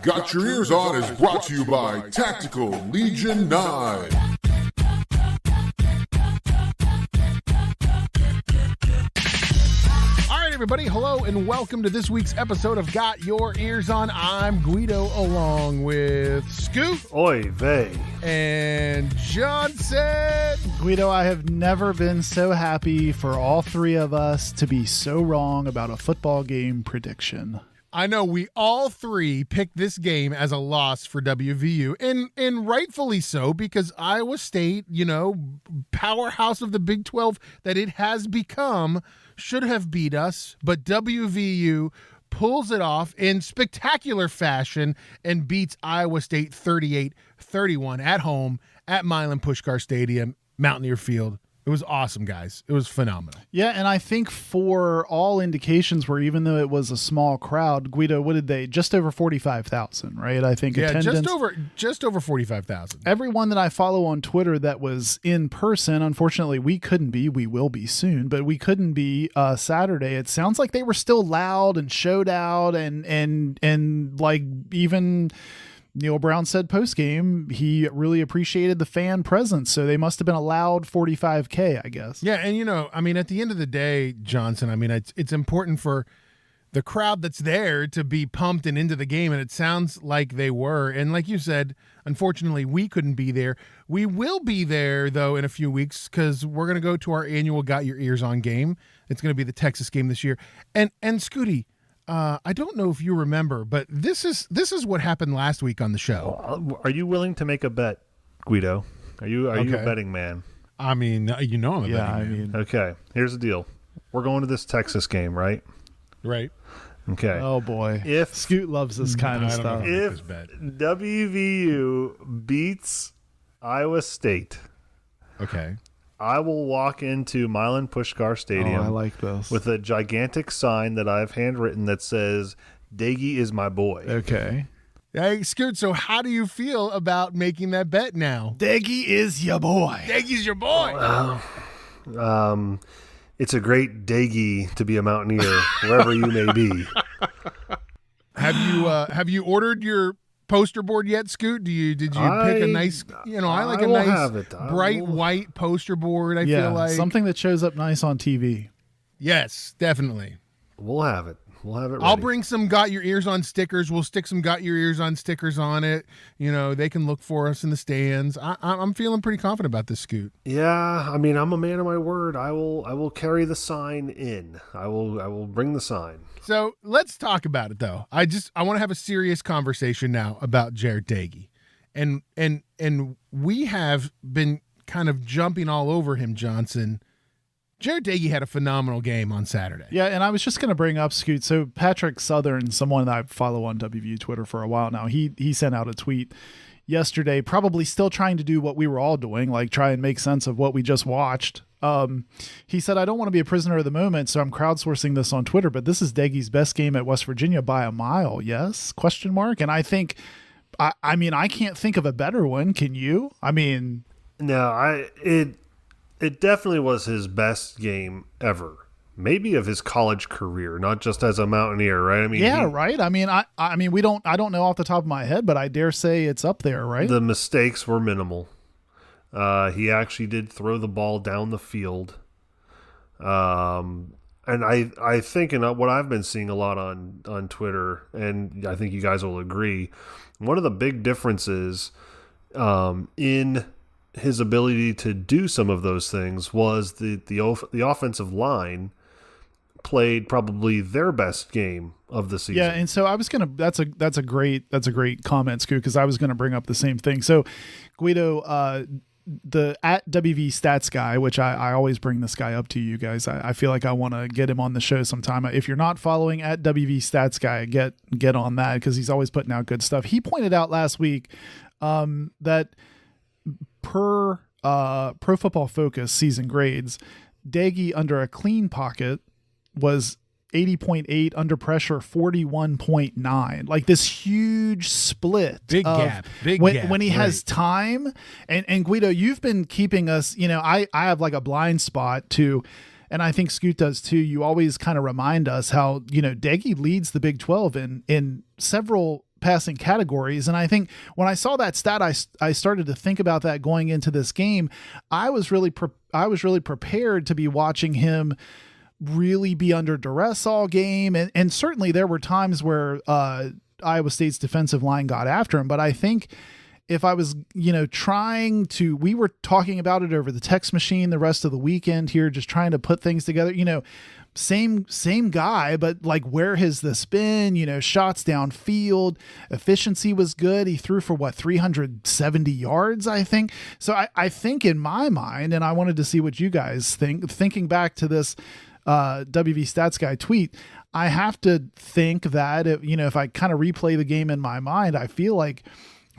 Got Your Eers On is brought to you by Tactical Legion 9. Everybody, hello and welcome to this week's episode of Got Your Eers On. I'm Guido along with Scoot. Oy vey. And Johnson. Guido, I have never been so happy for all three of us to be so wrong about a football game prediction. I know we all three picked this game as a loss for WVU, and rightfully so, because Iowa State, powerhouse of the Big 12 that it has become, should have beat us, but WVU pulls it off in spectacular fashion and beats Iowa State 38-31 at home at Milan Puskar Stadium, Mountaineer Field. It was awesome, guys. It was phenomenal. Yeah, and I think for all indications were, even though it was a small crowd, Guido, what did they? Just over 45,000, right? I think attendance. just over 45,000. Everyone that I follow on Twitter that was in person, unfortunately, we couldn't be. We will be soon, but we couldn't be Saturday. It sounds like they were still loud and showed out, and like even Neil Brown said post-game, he really appreciated the fan presence, so they must have been a loud 45K, I guess. Yeah, and at the end of the day, Johnson, it's important for the crowd that's there to be pumped and into the game, and it sounds like they were. And like you said, unfortunately, we couldn't be there. We will be there, though, in a few weeks, because we're going to go to our annual Got Your Eers On game. It's going to be the Texas game this year. And Scooty, I don't know if you remember, but this is what happened last week on the show. Are you willing to make a bet, Guido? Are you a betting man? I'm a betting man. Okay, here's the deal. We're going to this Texas game, right? Right. Okay. Oh, boy. If Scoot loves this kind of stuff. If WVU beats Iowa State, okay, I will walk into Milan Puskar Stadium. I like this. With a gigantic sign that I've handwritten that says, Daggy is my boy. Okay. Hey, Scoot, so how do you feel about making that bet now? Daggy is your boy. Daggy's your boy. It's a great Daggy to be a Mountaineer, wherever you may be. Have you ordered your poster board yet, Scoot? Did you pick a nice, I like a nice bright white poster board. I feel like something that shows up nice on TV. Yes, definitely. We'll have it. We'll have it ready. I'll bring some Got Your Eers On stickers. We'll stick some Got Your Eers On stickers on it. They can look for us in the stands. I'm feeling pretty confident about this, Scoot. Yeah, I'm a man of my word. I will carry the sign in. I will bring the sign. So let's talk about it, though. I want to have a serious conversation now about Jared Daggy. And we have been kind of jumping all over him, Johnson. Jared Daggy had a phenomenal game on Saturday. Yeah, and I was just going to bring up, Scoot. So Patrick Southern, someone that I follow on WVU Twitter for a while now, he sent out a tweet yesterday, probably still trying to do what we were all doing, like try and make sense of what we just watched. He said, I don't want to be a prisoner of the moment, so I'm crowdsourcing this on Twitter, but this is Daggy's best game at West Virginia by a mile. Yes? ? And I think, I can't think of a better one. Can you? No, it definitely was his best game ever. Maybe of his college career, not just as a Mountaineer, right? Right. I don't know off the top of my head, but I dare say it's up there, right? The mistakes were minimal. He actually did throw the ball down the field. And I think, and what I've been seeing a lot on Twitter, and I think you guys will agree, one of the big differences in his ability to do some of those things was the offensive line played probably their best game of the season. Yeah, and so I was gonna. That's a great comment, Scoot, because I was gonna bring up the same thing. So, Guido, the at WV Stats guy, which I always bring this guy up to you guys. I feel like I want to get him on the show sometime. If you're not following at WV Stats guy, get on that because he's always putting out good stuff. He pointed out last week that per Pro Football Focus season grades, Daggy under a clean pocket was 80.8, under pressure 41.9. Like this huge split. Big gap. When he has time. And Guido, you've been keeping us, I have like a blind spot to, and I think Scoot does too. You always kind of remind us how, Daggy leads the Big 12 in several passing categories. And I think when I saw that stat, I started to think about that going into this game. I was really prepared to be watching him really be under duress all game. And certainly there were times where Iowa State's defensive line got after him. But I think if I was, we were talking about it over the text machine the rest of the weekend here, just trying to put things together, same guy, but like, where has this been? Shots downfield, efficiency was good. He threw for 370 yards, I think. So I think in my mind, and I wanted to see what you guys think, thinking back to this WV Stats Guy tweet, I have to think that if I kind of replay the game in my mind, I feel like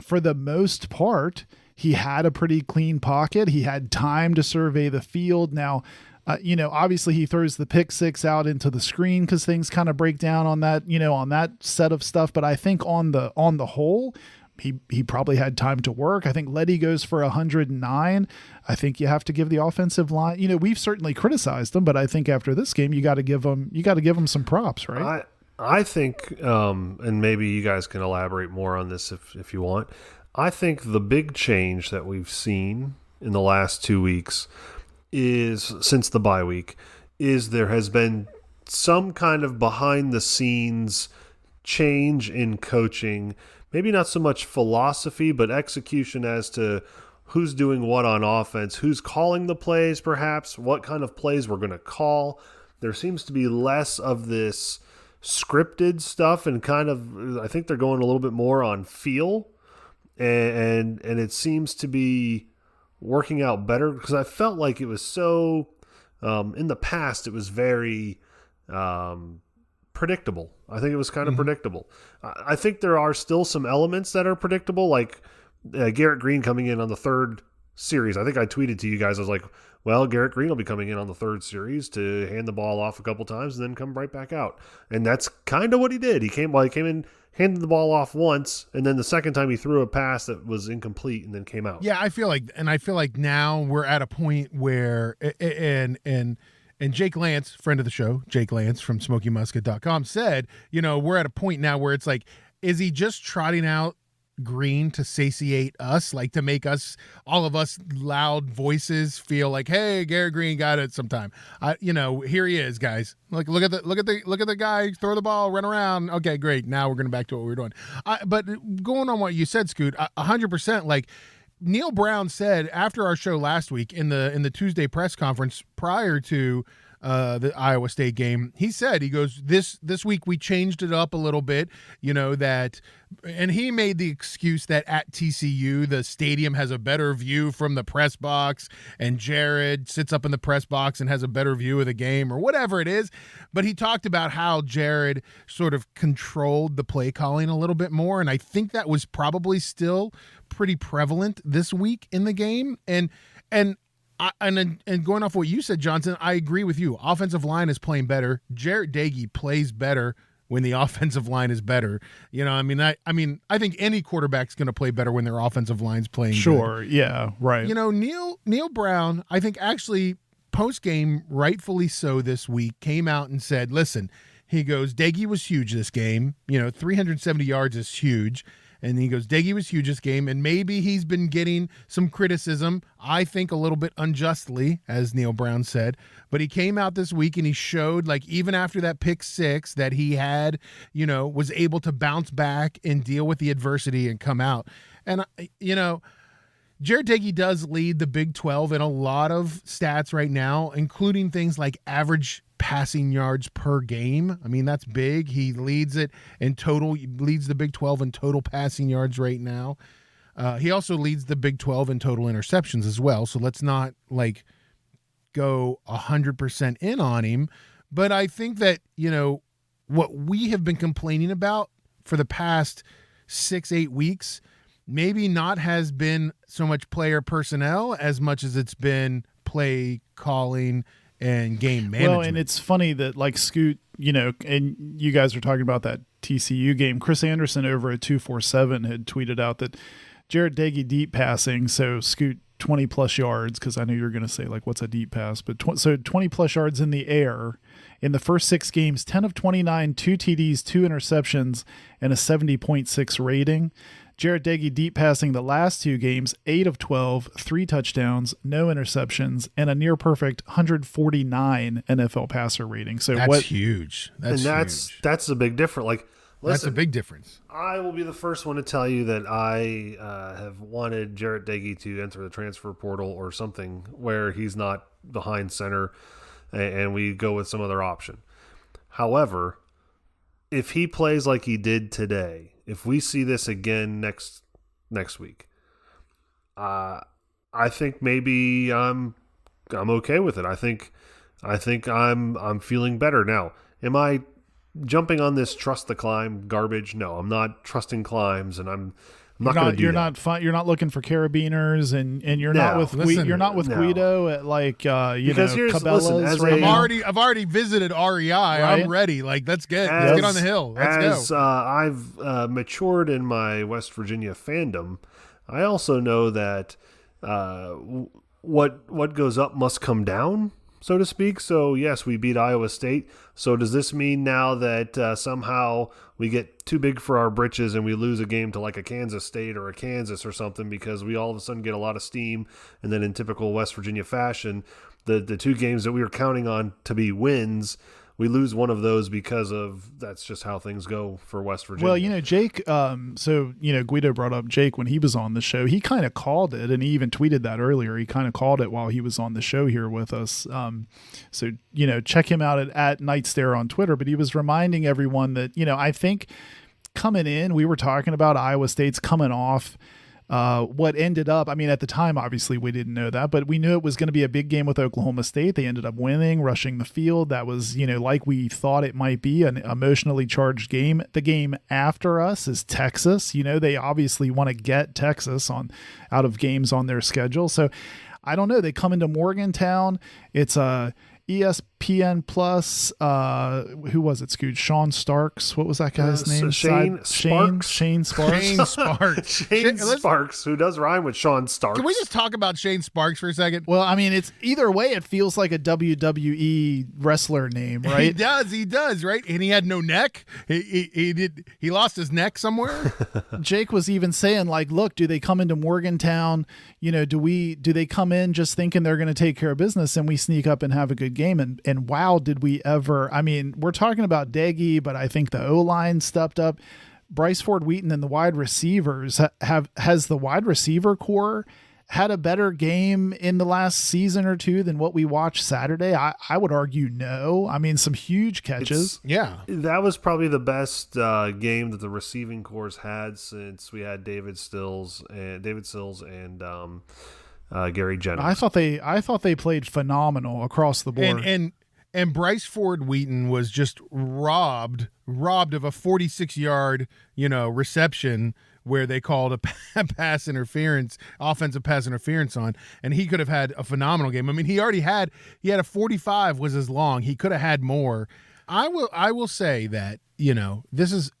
for the most part, he had a pretty clean pocket. He had time to survey the field. Now, obviously he throws the pick six out into the screen because things kind of break down on that, on that set of stuff. But I think on the whole, he probably had time to work. I think Letty goes for 109. I think you have to give the offensive line, we've certainly criticized them, but I think after this game, you got to give them some props, right? I think, and maybe you guys can elaborate more on this if you want. I think the big change that we've seen in the last 2 weeks is, since the bye week, is there has been some kind of behind the scenes change in coaching. Maybe not so much philosophy, but execution as to who's doing what on offense, who's calling the plays perhaps, what kind of plays we're going to call. There seems to be less of this scripted stuff, and kind of, I think they're going a little bit more on feel, and it seems to be working out better, because I felt like it was so in the past it was very predictable. I think it was kind of predictable. I think there are still some elements that are predictable, like Garrett Green coming in on the third series. I think I tweeted to you guys, I was like, well, Garrett Green will be coming in on the third series to hand the ball off a couple times and then come right back out. And that's kind of what he did. He came in, handed the ball off once, and then the second time he threw a pass that was incomplete and then came out. Yeah, I feel like now we're at a point where, and Jake Lance, friend of the show, Jake Lance from SmokeyMusket.com, said, we're at a point now where it's like, is he just trotting out Green to satiate us, like to make us, all of us loud voices, feel like, hey, Garrett Green got it sometime. Here he is, guys. Like, look at the guy throw the ball, run around. Okay, great. Now we're going back to what we were doing. But going on what you said, Scoot, 100%. Like Neil Brown said after our show last week in the Tuesday press conference prior to the Iowa State game, he goes, this week we changed it up a little bit, and he made the excuse that at TCU, the stadium has a better view from the press box, and Jared sits up in the press box and has a better view of the game, or whatever it is. But he talked about how Jared sort of controlled the play calling a little bit more, and I think that was probably still pretty prevalent this week in the game. And going off what you said, Johnson, I agree with you. Offensive line is playing better. Jarrett Doege plays better when the offensive line is better. I think any quarterback's going to play better when their offensive line's playing sure, good. Yeah, right. Neil Brown, I think actually post-game, rightfully so this week, came out and said, listen, he goes, Doege was huge this game. 370 yards is huge. And he goes, Doege was huge this game, and maybe he's been getting some criticism, I think a little bit unjustly, as Neil Brown said. But he came out this week and he showed, like, even after that pick six, that he had, was able to bounce back and deal with the adversity and come out. And, Jared Doege does lead the Big 12 in a lot of stats right now, including things like average passing yards per game. I mean, that's big. He leads it in total. He leads the Big 12 in total passing yards right now. He also leads the Big 12 in total interceptions as well. So let's not go 100% in on him. But I think that, what we have been complaining about for the past 6-8 weeks, maybe not has been so much player personnel as much as it's been play calling and game management. Well, and it's funny that, like, Scoot, and you guys were talking about that TCU game. Chris Anderson over at 247 had tweeted out that Jared Doege deep passing, so Scoot 20-plus yards, because I knew you were going to say, like, what's a deep pass? But so 20-plus yards in the air In the first 6 games, 10 of 29, 2 TDs, 2 interceptions, and a 70.6 rating. Jarrett Deggy deep passing the last 2 games, 8 of 12, 3 touchdowns, no interceptions, and a near perfect 149 NFL passer rating. So that's huge. That's huge. That's a big difference. Like, listen, that's a big difference. I will be the first one to tell you that I have wanted Jarrett Deggy to enter the transfer portal or something where he's not behind center and we go with some other option. However, if he plays like he did today, if we see this again next week, I think maybe I'm okay with it. I think I'm feeling better now. Am I jumping on this trust the climb garbage? No, I'm not trusting climbs, and I'm not going to do that. You're not looking for carabiners, and you're not with Guido at like Cabela's. I've already visited REI. Right? I'm ready. Like let's get on the hill. Let's go. I've matured in my West Virginia fandom, I also know that what goes up must come down, so to speak. So yes, we beat Iowa State. So does this mean now that somehow we get too big for our britches and we lose a game to like a Kansas State or a Kansas or something because we all of a sudden get a lot of steam, and then in typical West Virginia fashion, the 2 games that we were counting on to be wins, we lose one of those because of that's just how things go for West Virginia. Well, Jake, Guido brought up Jake when he was on the show. He kind of called it, and he even tweeted that earlier. He kind of called it while he was on the show here with us. So check him out at Night Stare on Twitter. But he was reminding everyone that, I think coming in, we were talking about Iowa State's coming off what ended up, at the time, obviously we didn't know that, but we knew it was going to be a big game with Oklahoma State. They ended up winning, rushing the field. That was, like we thought it might be, an emotionally charged game. The game after us is Texas. They obviously want to get Texas out of games on their schedule. So I don't know. They come into Morgantown. It's ESPN Plus, who was it, Scooch? Sean Starks. What was that guy's name? Shane Sparks. Shane Sparks. Shane Sparks, who does rhyme with Sean Starks. Can we just talk about Shane Sparks for a second? Well, it's either way, it feels like a WWE wrestler name, right? He does, right? And he had no neck. He lost his neck somewhere. Jake was even saying, like, look, do they come into Morgantown? Do they come in just thinking they're going to take care of business and we sneak up and have a good game? And wow, did we ever. We're talking about Deggy, but I think the O-line stepped up. Bryce Ford Wheaton and the wide receivers has the wide receiver core had a better game in the last season or 2 than what we watched Saturday? I would argue no. some huge catches. That was probably the best game that the receiving corps had since we had David Sills and Gary Jennings. I thought they played phenomenal across the board. And Bryce Ford Wheaton was just robbed of a 46-yard, reception where they called a offensive pass interference on, and he could have had a phenomenal game. He had a 45 was as long. He could have had more. I will say that, this is,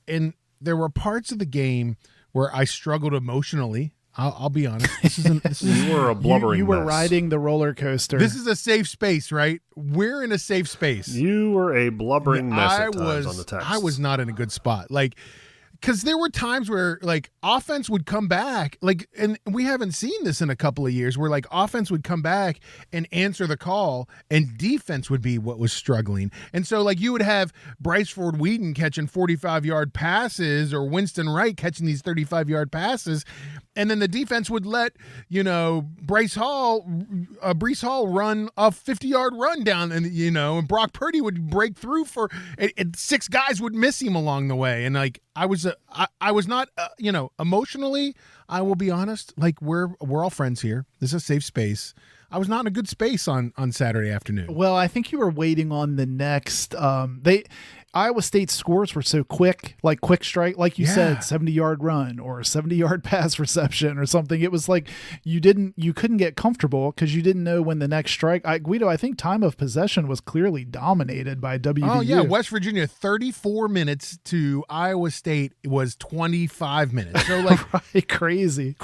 and there were parts of the game where I struggled emotionally. I'll be honest. You were a blubbering You were mess. riding the roller coaster. This is a safe space, right? We're in a safe space. You were a blubbering mess at times on the text. I was not in a good spot. Because there were times where, offense would come back, and we haven't seen this in a couple of years, where, offense would come back and answer the call, and defense would be what was struggling. And so, you would have Bryce Ford Wheaton catching 45-yard passes or Winston Wright catching these 35-yard passes, and then the defense would let, Brees Hall run a 50-yard run down, and Brock Purdy would break through and 6 guys would miss him along the way. And, I was not, emotionally, I will be honest, we're all friends here. This is a safe space. I was not in a good space on Saturday afternoon. Well, I think you were waiting on the next, Iowa State's scores were so quick, quick strike, like you said, 70-yard run or a 70-yard pass reception or something. It was like you couldn't get comfortable because you didn't know when the next strike. Guido, I think time of possession was clearly dominated by WVU. Oh yeah, West Virginia 34 minutes to Iowa State was 25 minutes. So right, crazy.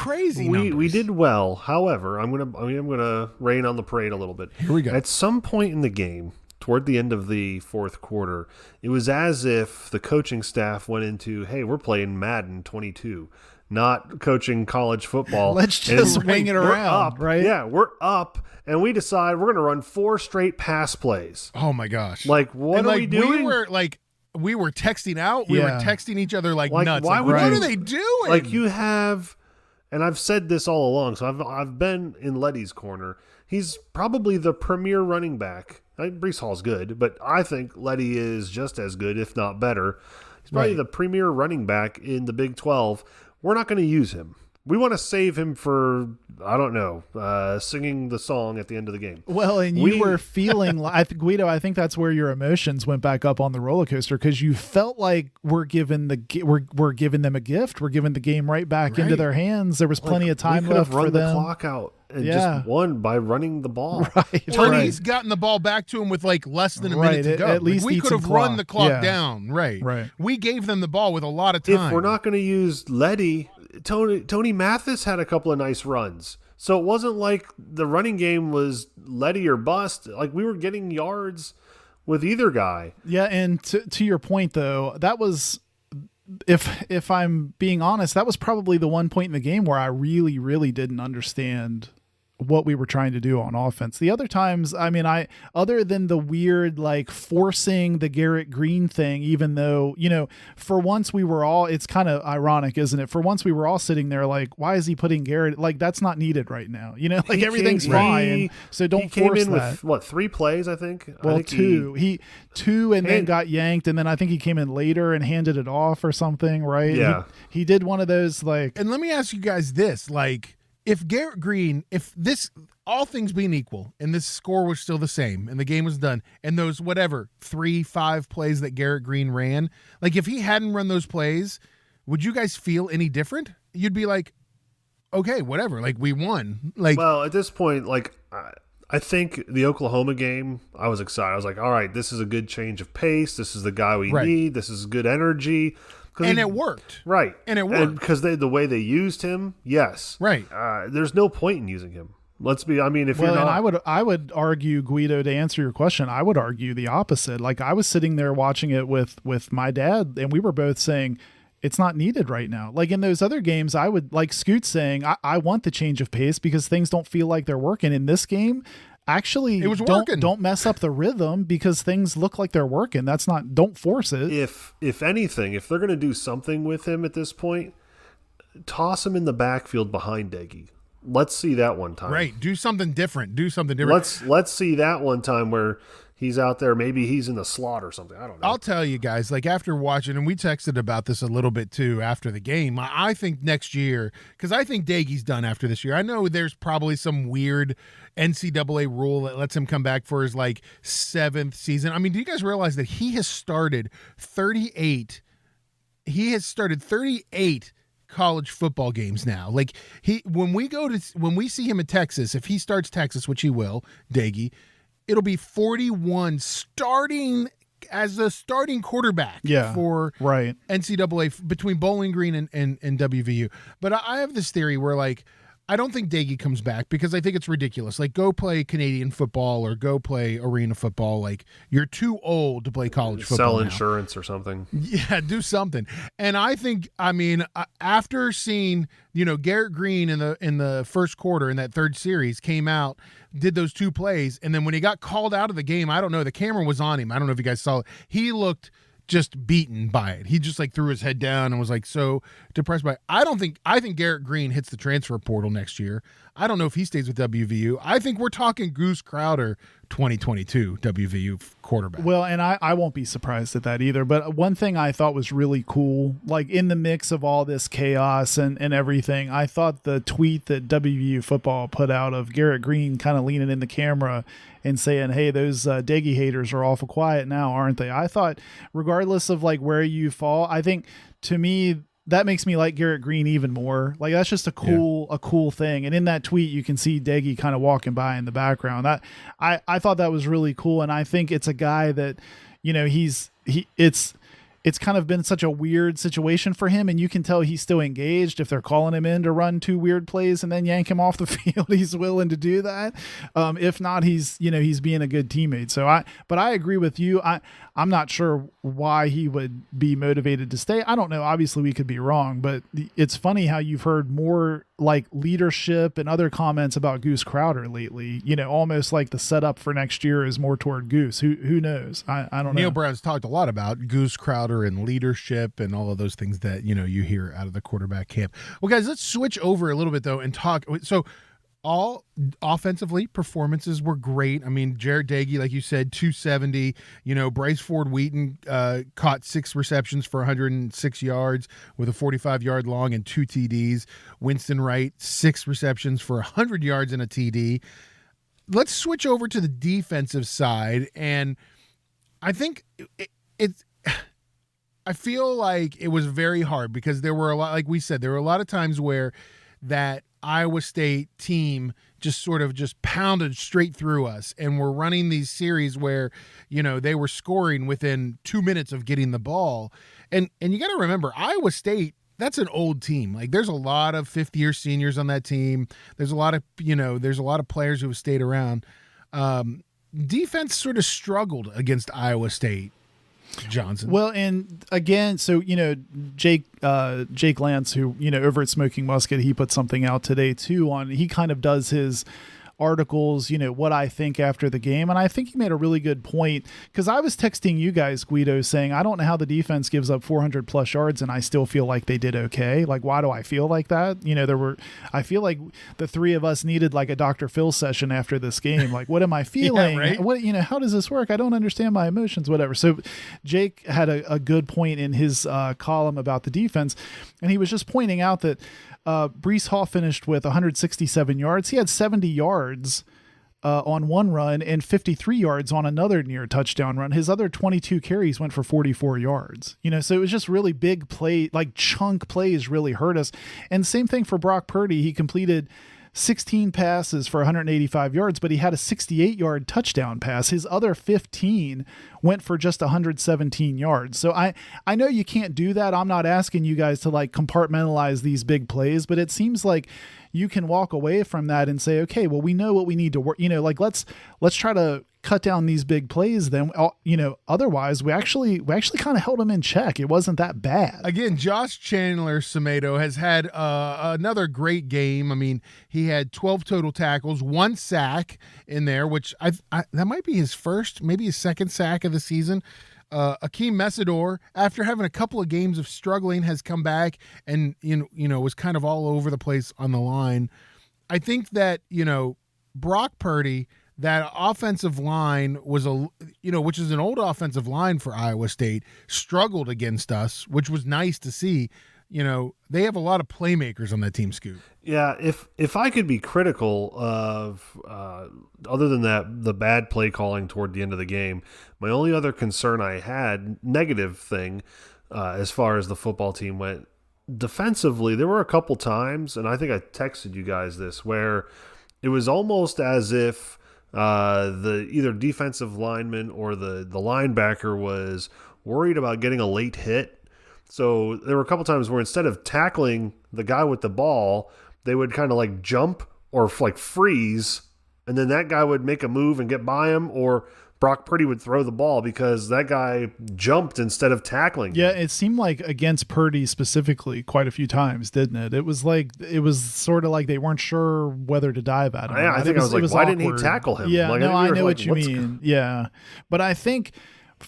We did well. However, I'm gonna rain on the parade a little bit. Here we go. At some point in the game, toward the end of the fourth quarter, it was as if the coaching staff went into, hey, we're playing Madden 22, not coaching college football. Let's just swing it around, up, right? Yeah, we're up, and we decide we're going to run 4 straight pass plays. Oh, my gosh. Like, what are we doing? We were texting out. We were texting each other like nuts. Why would what you- are they doing? Like, you have, and I've said this all along, so I've been in Letty's corner. He's probably the premier running back. Brees Hall's good, but I think Letty is just as good, if not better. He's probably the premier running back in the Big 12. We're not going to use him. We want to save him for, I don't know, singing the song at the end of the game. Well, and you were feeling like, Guido, I think that's where your emotions went back up on the roller coaster, because you felt like we're giving them a gift. We're giving the game right back into their hands. There was plenty of time left for them. We could have run the clock out and just won by running the ball. Right. Tony's gotten the ball back to him with like less than a minute to go. At least we could have run the clock down. Right. We gave them the ball with a lot of time. If we're not going to use Letty, Tony Mathis had a couple of nice runs. So it wasn't like the running game was Letty or bust. Like, we were getting yards with either guy. Yeah, and to your point though, that was, if I'm being honest, that was probably the one point in the game where I really, really didn't understand what we were trying to do on offense. The other times, I mean, other than the weird, like, forcing the Garrett Green thing, even though, for once we were all, it's kind of ironic, isn't it? For once we were all sitting there like, why is he putting Garrett? Like, that's not needed right now. Like, everything's fine. So don't force that. With, what, 3 plays, I think? Well, I think 2. He then got yanked, and then I think he came in later and handed it off or something, right? Yeah. He did one of those, like. And let me ask you guys this, like, if Garrett Green, if this, all things being equal, and this score was still the same, and the game was done, and those 3-5 plays that Garrett Green ran, like, if he hadn't run those plays, would you guys feel any different? You'd be like, okay, whatever, like, we won. Like, well, at this point, like, I think the Oklahoma game, I was excited. I was like, all right, this is a good change of pace. This is the guy we need. This is good energy. And it worked. Right. And it worked. Because the way they used him, yes. Right. There's no point in using him. If you're not. And I would argue, Guido, to answer your question, I would argue the opposite. Like, I was sitting there watching it with my dad, and we were both saying, it's not needed right now. Like, in those other games, I would, like Scoot saying, I want the change of pace because things don't feel like they're working. In this game, actually, it was working. Don't mess up the rhythm because things look like they're working. Don't force it. If anything, if they're going to do something with him at this point, toss him in the backfield behind Deggy. Let's see that one time. Right. Do something different. Let's see that one time where he's out there. Maybe he's in the slot or something. I don't know. I'll tell you guys, like, after watching, and we texted about this a little bit too after the game, I think next year, because I think Dagy's done after this year. I know there's probably some weird NCAA rule that lets him come back for his, like, 7th season. I mean, do you guys realize that he has started 38? He has started 38 college football games now. Like, when we see him at Texas, if he starts Texas, which he will, Dagy, it'll be 41 starting as a starting quarterback for NCAA between Bowling Green and WVU. But I have this theory where, like, I don't think Dagy comes back because I think it's ridiculous. Like, go play Canadian football or go play arena football. Like, you're too old to play college football. Sell insurance or something. Yeah, do something. And I think, I mean, after seeing, Garrett Green in the first quarter in that third series came out, did those 2 plays, and then when he got called out of the game, I don't know, the camera was on him. I don't know if you guys saw it. He looked just beaten by it. He just, like, threw his head down and was, like, so depressed by it. I think Garrett Green hits the transfer portal next year. I don't know if he stays with WVU. I think we're talking Goose Crowder 2022 WVU quarterback. Well, and I won't be surprised at that either. But one thing I thought was really cool, like, in the mix of all this chaos and everything, I thought the tweet that WVU Football put out of Garrett Green kind of leaning in the camera and saying, hey, those Dagy haters are awful quiet now, aren't they? I thought, regardless of, like, where you fall, I think, to me, that makes me like Garrett Green even more. Like, that's just a cool thing. And in that tweet, you can see Dagy kind of walking by in the background. I thought that was really cool. And I think it's a guy that, it's kind of been such a weird situation for him, and you can tell he's still engaged. If they're calling him in to run 2 weird plays and then yank him off the field, he's willing to do that. If not, he's being a good teammate. So I agree with you. I'm not sure why he would be motivated to stay. I don't know. Obviously we could be wrong, but it's funny how you've heard more like leadership and other comments about Goose Crowder lately, almost like the setup for next year is more toward Goose. Who knows? I don't know. Neil Brown's talked a lot about Goose Crowder and leadership and all of those things that, you hear out of the quarterback camp. Well, guys, let's switch over a little bit though and talk. So all offensively performances were great. I mean, Jared Dagey, like you said, 270, Bryce Ford Wheaton caught 6 receptions for 106 yards with a 45-yard long and 2 TDs. Winston Wright, 6 receptions for 100 yards and a TD. Let's switch over to the defensive side. And I think I feel like it was very hard because there were a lot, like we said, there were a lot of times where that Iowa State team just sort of just pounded straight through us, and we're running these series where, they were scoring within 2 minutes of getting the ball. And you got to remember, Iowa State, that's an old team. Like there's a lot of 5th-year seniors on that team. There's a lot of, there's a lot of players who have stayed around. Defense sort of struggled against Iowa State. Johnson. Well, and again, so Jake Lance, who over at Smoking Musket, he put something out today too on. He kind of does his articles, what I think after the game, and I think he made a really good point because I was texting you guys, Guido, saying I don't know how the defense gives up 400 plus yards and I still feel like they did okay. Like, why do I feel like that? I feel like the 3 of us needed like a Dr. Phil session after this game. Like, what am I feeling? Yeah, right? What how does this work? I don't understand my emotions, whatever. So Jake had a good point in his column about the defense, and he was just pointing out that Breece Hall finished with 167 yards. He had 70 yards on one run and 53 yards on another near touchdown run. His other 22 carries went for 44 yards. So it was just really big play, like chunk plays really hurt us. And same thing for Brock Purdy. He completed 16 passes for 185 yards, but he had a 68-yard touchdown pass. His other 15 went for just 117 yards. So I know you can't do that. I'm not asking you guys to like compartmentalize these big plays, but it seems like you can walk away from that and say, okay, well, we know what we need to work, like let's try to cut down these big plays then, otherwise we actually kind of held them in check. It wasn't that bad. Again, Josh Chandler Samedo has had another great game. I mean, he had 12 total tackles, 1 sack in there, which I that might be his first, maybe his second sack of the season. Akeem Messidor, after having a couple of games of struggling, has come back and was kind of all over the place on the line. I think that Brock Purdy, that offensive line was which is an old offensive line for Iowa State, struggled against us, which was nice to see. They have a lot of playmakers on that team, Scoop. Yeah, if I could be critical of, other than that, the bad play calling toward the end of the game, my only other concern I had, negative thing, as far as the football team went, defensively, there were a couple times, and I think I texted you guys this, where it was almost as if the either defensive lineman or the linebacker was worried about getting a late hit. So there were a couple times where instead of tackling the guy with the ball, they would kind of like jump or like freeze, and then that guy would make a move and get by him, or Brock Purdy would throw the ball because that guy jumped instead of tackling. Yeah, it seemed like against Purdy specifically quite a few times, didn't it? It was sort of like they weren't sure whether to dive at him. Yeah, I think I was like, why didn't he tackle him? Yeah, like, no, I know what you mean. Yeah, but I think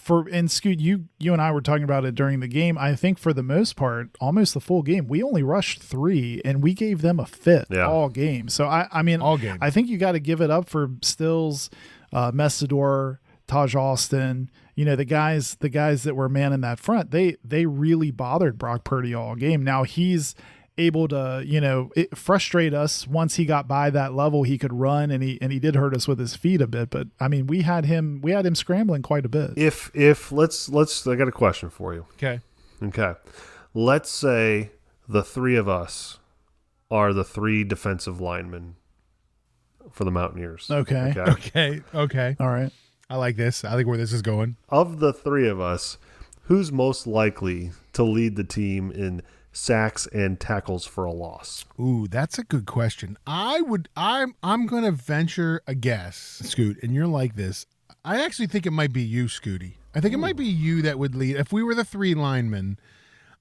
and Scoot, you and I were talking about it during the game. I think for the most part, almost the full game, we only rushed 3 and we gave them a fit all game. So I mean, all game. I think you got to give it up for Stills, Messidor, Taj Austin, the guys that were man in that front. They really bothered Brock Purdy all game. Now he's able to, frustrate us once he got by that level. He could run and he did hurt us with his feet a bit, but I mean, we had him scrambling quite a bit. If let's I got a question for you. Okay. Let's say the 3 of us are the 3 defensive linemen for the Mountaineers. Okay. All right. I I like this. I like where this is going. Of the 3 of us, who's most likely to lead the team in sacks and tackles for a loss? Ooh, that's a good question. I'm going to venture a guess, Scoot, and you're like this. I actually think it might be you, Scooty. I think it might be you that would lead. If we were the three linemen,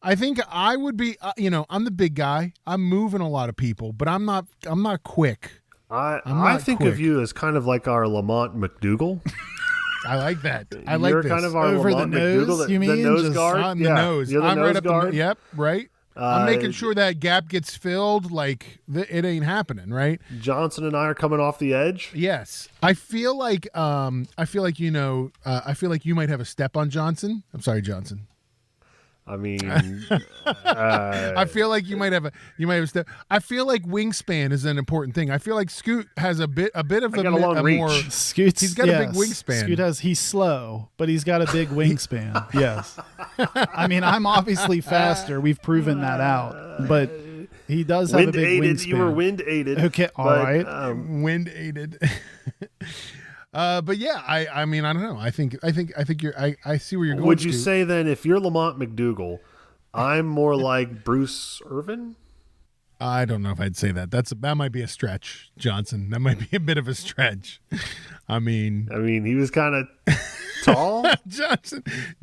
I think I would be, I'm the big guy. I'm moving a lot of people, but I'm not quick. I think quick. of you as kind of like our Lamont McDougal. I like that. I like You're this. kind of our Over the Lamont nose, McDougal, you the mean? nose Just guard. on the nose. You're the I'm nose right up guard. Yep, right. I'm making sure that gap gets filled. Like it ain't happening, right? Johnson and I are coming off the edge. Yes, I feel like I feel like you might have a step on Johnson. I'm sorry, Johnson. I mean, I feel like you might have a step. I feel like wingspan is an important thing. I feel like Scoot has a bit of got a long reach. more. Scoot's, He's got a big wingspan. He's slow, but he's got a big wingspan. Yes. I mean, I'm obviously faster. We've proven that out. But he does have a big wingspan. You were wind aided. Okay, all right. Wind aided. But yeah, I mean, I don't know. I think you're. I see where you're going. Would you Scoot. say then, if you're Lamont McDougal, I'm more like Bruce Irvin? I don't know if I'd say that. That might be a stretch, Johnson. That might be a bit of a stretch. I mean, he was kind of tall.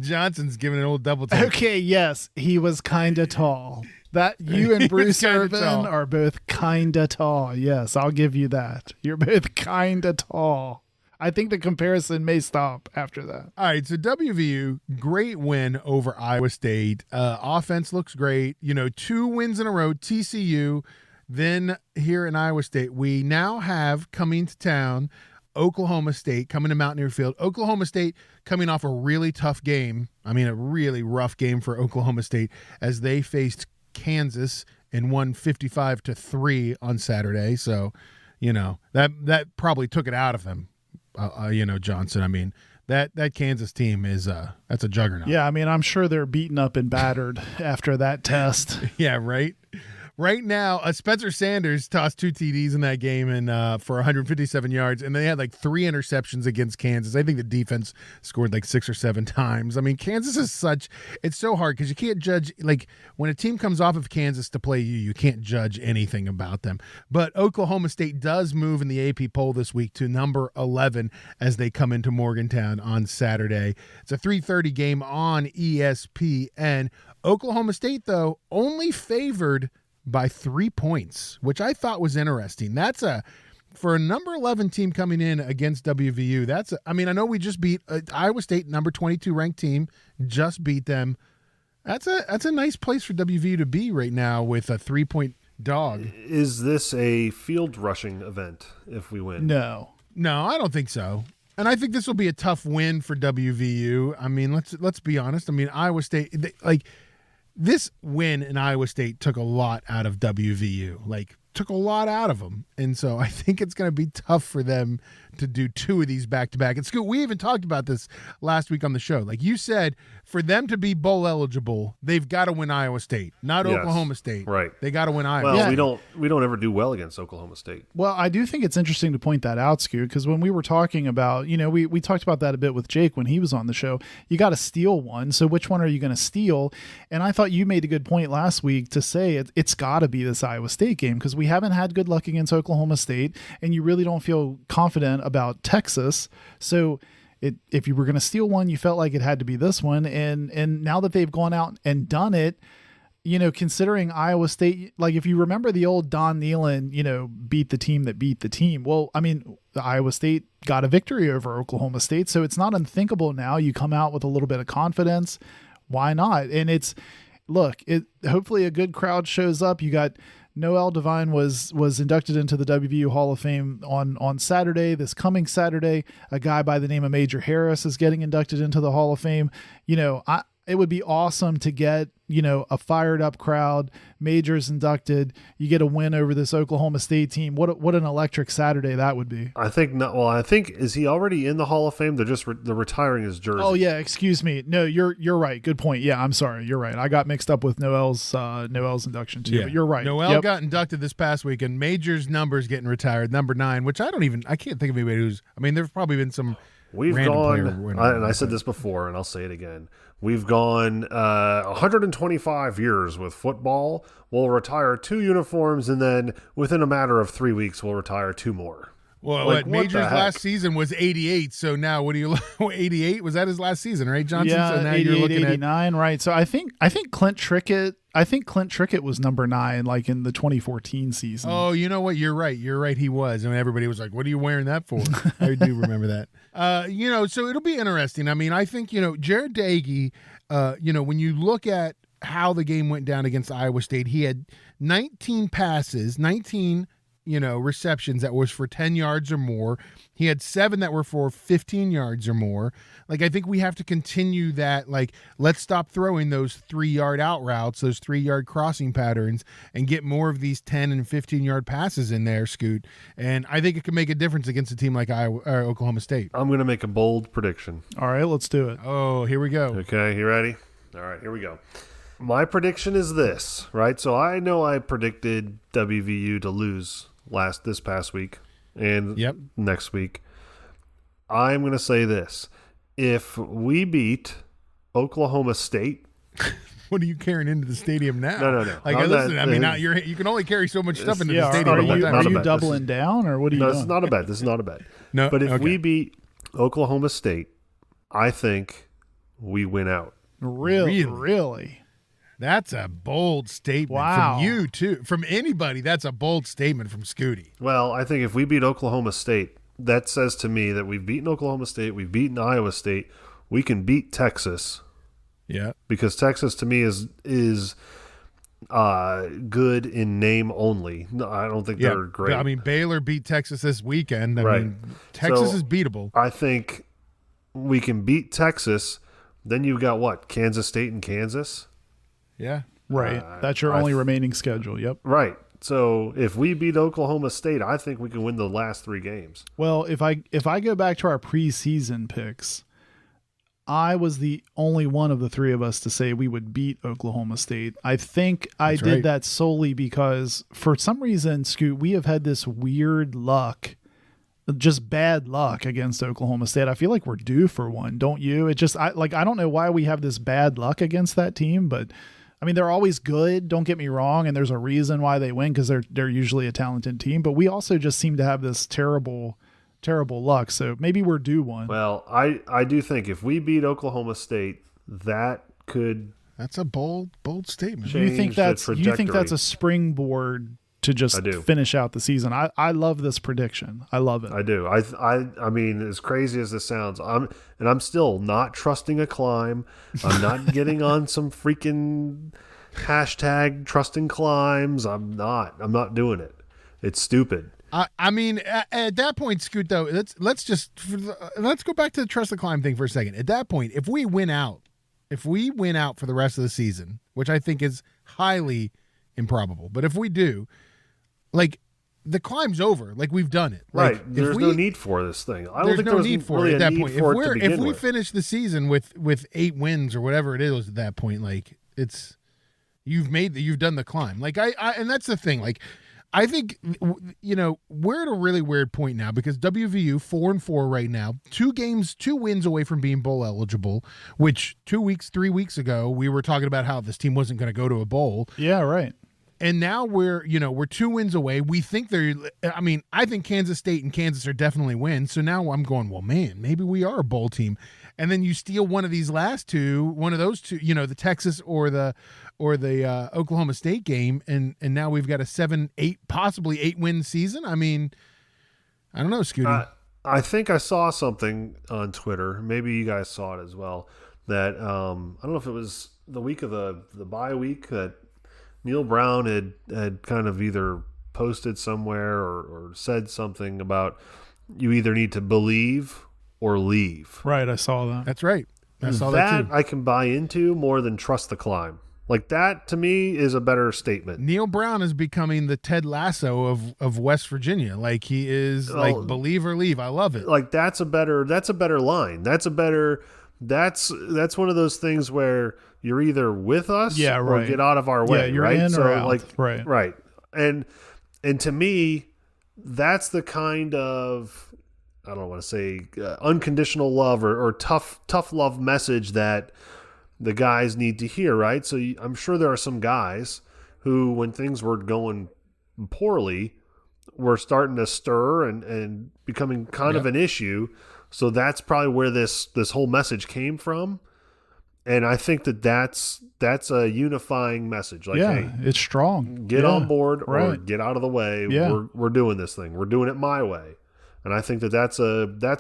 Johnson's giving an old double take. Okay, yes, he was kind of tall. That you and Bruce Irvin are both kind of tall. Yes, I'll give you that. You're both kind of tall. I think the comparison may stop after that. All right, so WVU, great win over Iowa State. Offense looks great. 2 wins in a row, TCU. Then here in Iowa State, we now have coming to town Oklahoma State, coming to Mountaineer Field. Oklahoma State coming off a really tough game. A really rough game for Oklahoma State as they faced Kansas and won 55-3 on Saturday. So, that probably took it out of them. Johnson. That Kansas team that's a juggernaut. Yeah, I'm sure they're beaten up and battered after that test. Yeah, right. Right now, Spencer Sanders tossed 2 TDs in that game and for 157 yards, and they had like 3 interceptions against Kansas. I think the defense scored like 6 or 7 times. Kansas is it's so hard because you can't judge, like when a team comes off of Kansas to play you can't judge anything about them. But Oklahoma State does move in the AP poll this week to number 11 as they come into Morgantown on Saturday. It's a 3:30 game on ESPN. Oklahoma State, though, only favored by 3 points, which I thought was interesting. That's for a number 11 team coming in against WVU. I know we just beat Iowa State, number 22 ranked team, just beat them. That's a nice place for WVU to be right now with a 3-point dog. Is this a field rushing event if we win? No, I don't think so. And I think this will be a tough win for WVU. Let's be honest. Iowa State, this win in Iowa State took a lot out of WVU, took a lot out of them. And so I think it's going to be tough for them to do 2 of these back-to-back. And Scoot, we even talked about this last week on the show. Like you said, for them to be bowl eligible, they've got to win Iowa State, not Oklahoma State. Right. They got to win Iowa Well, State. we don't ever do well against Oklahoma State. Well, I do think it's interesting to point that out, Scoot, because when we were talking about, we talked about that a bit with Jake when he was on the show. You got to steal one. So which one are you going to steal? And I thought you made a good point last week to say it's got to be this Iowa State game because we haven't had good luck against Oklahoma State, and you really don't feel confident about Texas. So if you were going to steal one, you felt like it had to be this one. And now that they've gone out and done it, considering Iowa State, like if you remember the old Don Nehlen, beat the team that beat the team. Well, the Iowa State got a victory over Oklahoma State. So it's not unthinkable now. You come out with a little bit of confidence. Why not? And hopefully a good crowd shows up. You got Noel Devine was inducted into the WVU Hall of Fame on Saturday, this coming Saturday. A guy by the name of Major Harris is getting inducted into the Hall of Fame. It would be awesome to get, a fired up crowd. Major's inducted. You get a win over this Oklahoma State team. What an electric Saturday that would be. I think not. Well, I think, is he already in the Hall of Fame? They're just they're retiring his jersey. Oh yeah, excuse me. No, you're right. Good point. Yeah, I'm sorry. You're right. I got mixed up with Noel's induction too. Yeah. But you're right. Noel got inducted this past week, and Major's number's getting retired, number 9, which I can't think of anybody who's. There's probably been some We've Random player gone, winning, and I said this before, and I'll say it again. We've gone 125 years with football. We'll retire 2 uniforms, and then within a matter of 3 weeks, we'll retire 2 more. Well, Like, what what Major's the heck? last season was 88. So now, what do you 88? Was that his last season, right, Johnson? Yeah, so now 88, you're looking 89, right? So I think Clint Trickett. Was number 9, like in the 2014 season. Oh, you know what? You're right. You're right. He was. And everybody was like, what are you wearing that for? I do remember that. So it'll be interesting. I mean, I think, Jared Dagey, when you look at how the game went down against Iowa State, he had 19 passes, 19 receptions that was for 10 yards or more. He had 7 that were for 15 yards or more. Like, I think we have to continue that. Like, let's stop throwing those 3-yard out routes, those 3-yard crossing patterns, and get more of these 10 and 15-yard passes in there, Scoot. And I think it can make a difference against a team like Oklahoma State. I'm going to make a bold prediction. All right, let's do it. Oh, here we go. Okay, you ready? All right, here we go. My prediction is this, right? So I know I predicted WVU to lose this past week and next week. I'm going to say this. If we beat Oklahoma State, what are you carrying into the stadium now? No. Like, listen, I mean, you can only carry so much stuff into the stadium. Are you doubling down, or what are you doing? This is not a bet. This is not a bet. No, but if we beat Oklahoma State, I think we win out. Really? That's a bold statement from you, too. From anybody, that's a bold statement from Scooty. Well, I think if we beat Oklahoma State, that says to me that we've beaten Oklahoma State, we've beaten Iowa State, we can beat Texas. Yeah. Because Texas, to me, is good in name only. No, I don't think they're great. I mean, Baylor beat Texas this weekend. I mean, Texas is beatable. I think we can beat Texas. Then you've got what? Kansas State and Kansas? Yeah. Right. That's your only remaining schedule. Yep. Right. So if we beat Oklahoma State, I think we can win the last 3 games. Well, if I go back to our preseason picks, I was the only one of the 3 of us to say we would beat Oklahoma State. I think I did that solely because for some reason, Scoot, we have had this weird luck, just bad luck against Oklahoma State. I feel like we're due for one, don't you? I don't know why we have this bad luck against that team, but I mean, they're always good, don't get me wrong, and there's a reason why they win because they're usually a talented team, but we also just seem to have this terrible luck, so maybe we're due one. Well, I do think if we beat Oklahoma State, that's a bold statement. You think that's a springboard to just finish out the season? I love this prediction. I love it. I do. I mean, as crazy as this sounds, I'm still not trusting a climb. I'm not getting on some freaking hashtag trusting climbs. I'm not doing it. It's stupid. I mean, at that point, Scoot, though, let's go back to the trust the climb thing for a second. At that point, if we win out for the rest of the season, which I think is highly improbable, but if we do, like, the climb's over. Like, we've done it. Like, right. There's no need for this thing. I don't think no need for really it at that point. If we with. finish the season with 8 wins or whatever it is at that point, like, you've done the climb. Like, and that's the thing. Like, I think, we're at a really weird point now because WVU 4-4 right now, 2 wins away from being bowl eligible, which 3 weeks ago, we were talking about how this team wasn't going to go to a bowl. Yeah, right. And now we're 2 wins away. We think I think Kansas State and Kansas are definitely wins. So now I'm going, well, man, maybe we are a bowl team. And then you steal one of those 2, the Texas or the Oklahoma State game, and now we've got a 7-8, possibly 8-win season. I mean, I don't know, Scooty. I think I saw something on Twitter. Maybe you guys saw it as well. That I don't know if it was the week of the bye week that Neil Brown had kind of either posted somewhere or said something about you either need to believe or leave. Right, I saw that. That's right. I saw that too. I can buy into more than trust the climb. Like, that to me is a better statement. Neil Brown is becoming the Ted Lasso of West Virginia. Like, he is like believe or leave. I love it. Like, that's a better line. That's one of those things where you're either with us or get out of our way. Yeah, you're right? in so or out. Like, right. And to me, that's the kind of I don't want to say unconditional love or tough love message that the guys need to hear, right? So I'm sure there are some guys who, when things were going poorly, were starting to stir and becoming kind of an issue. So that's probably where this whole message came from. And I think that's a unifying message. Like, hey, it's strong. Get on board or right. get out of the way. Yeah. We're doing this thing. We're doing it my way. And I think that's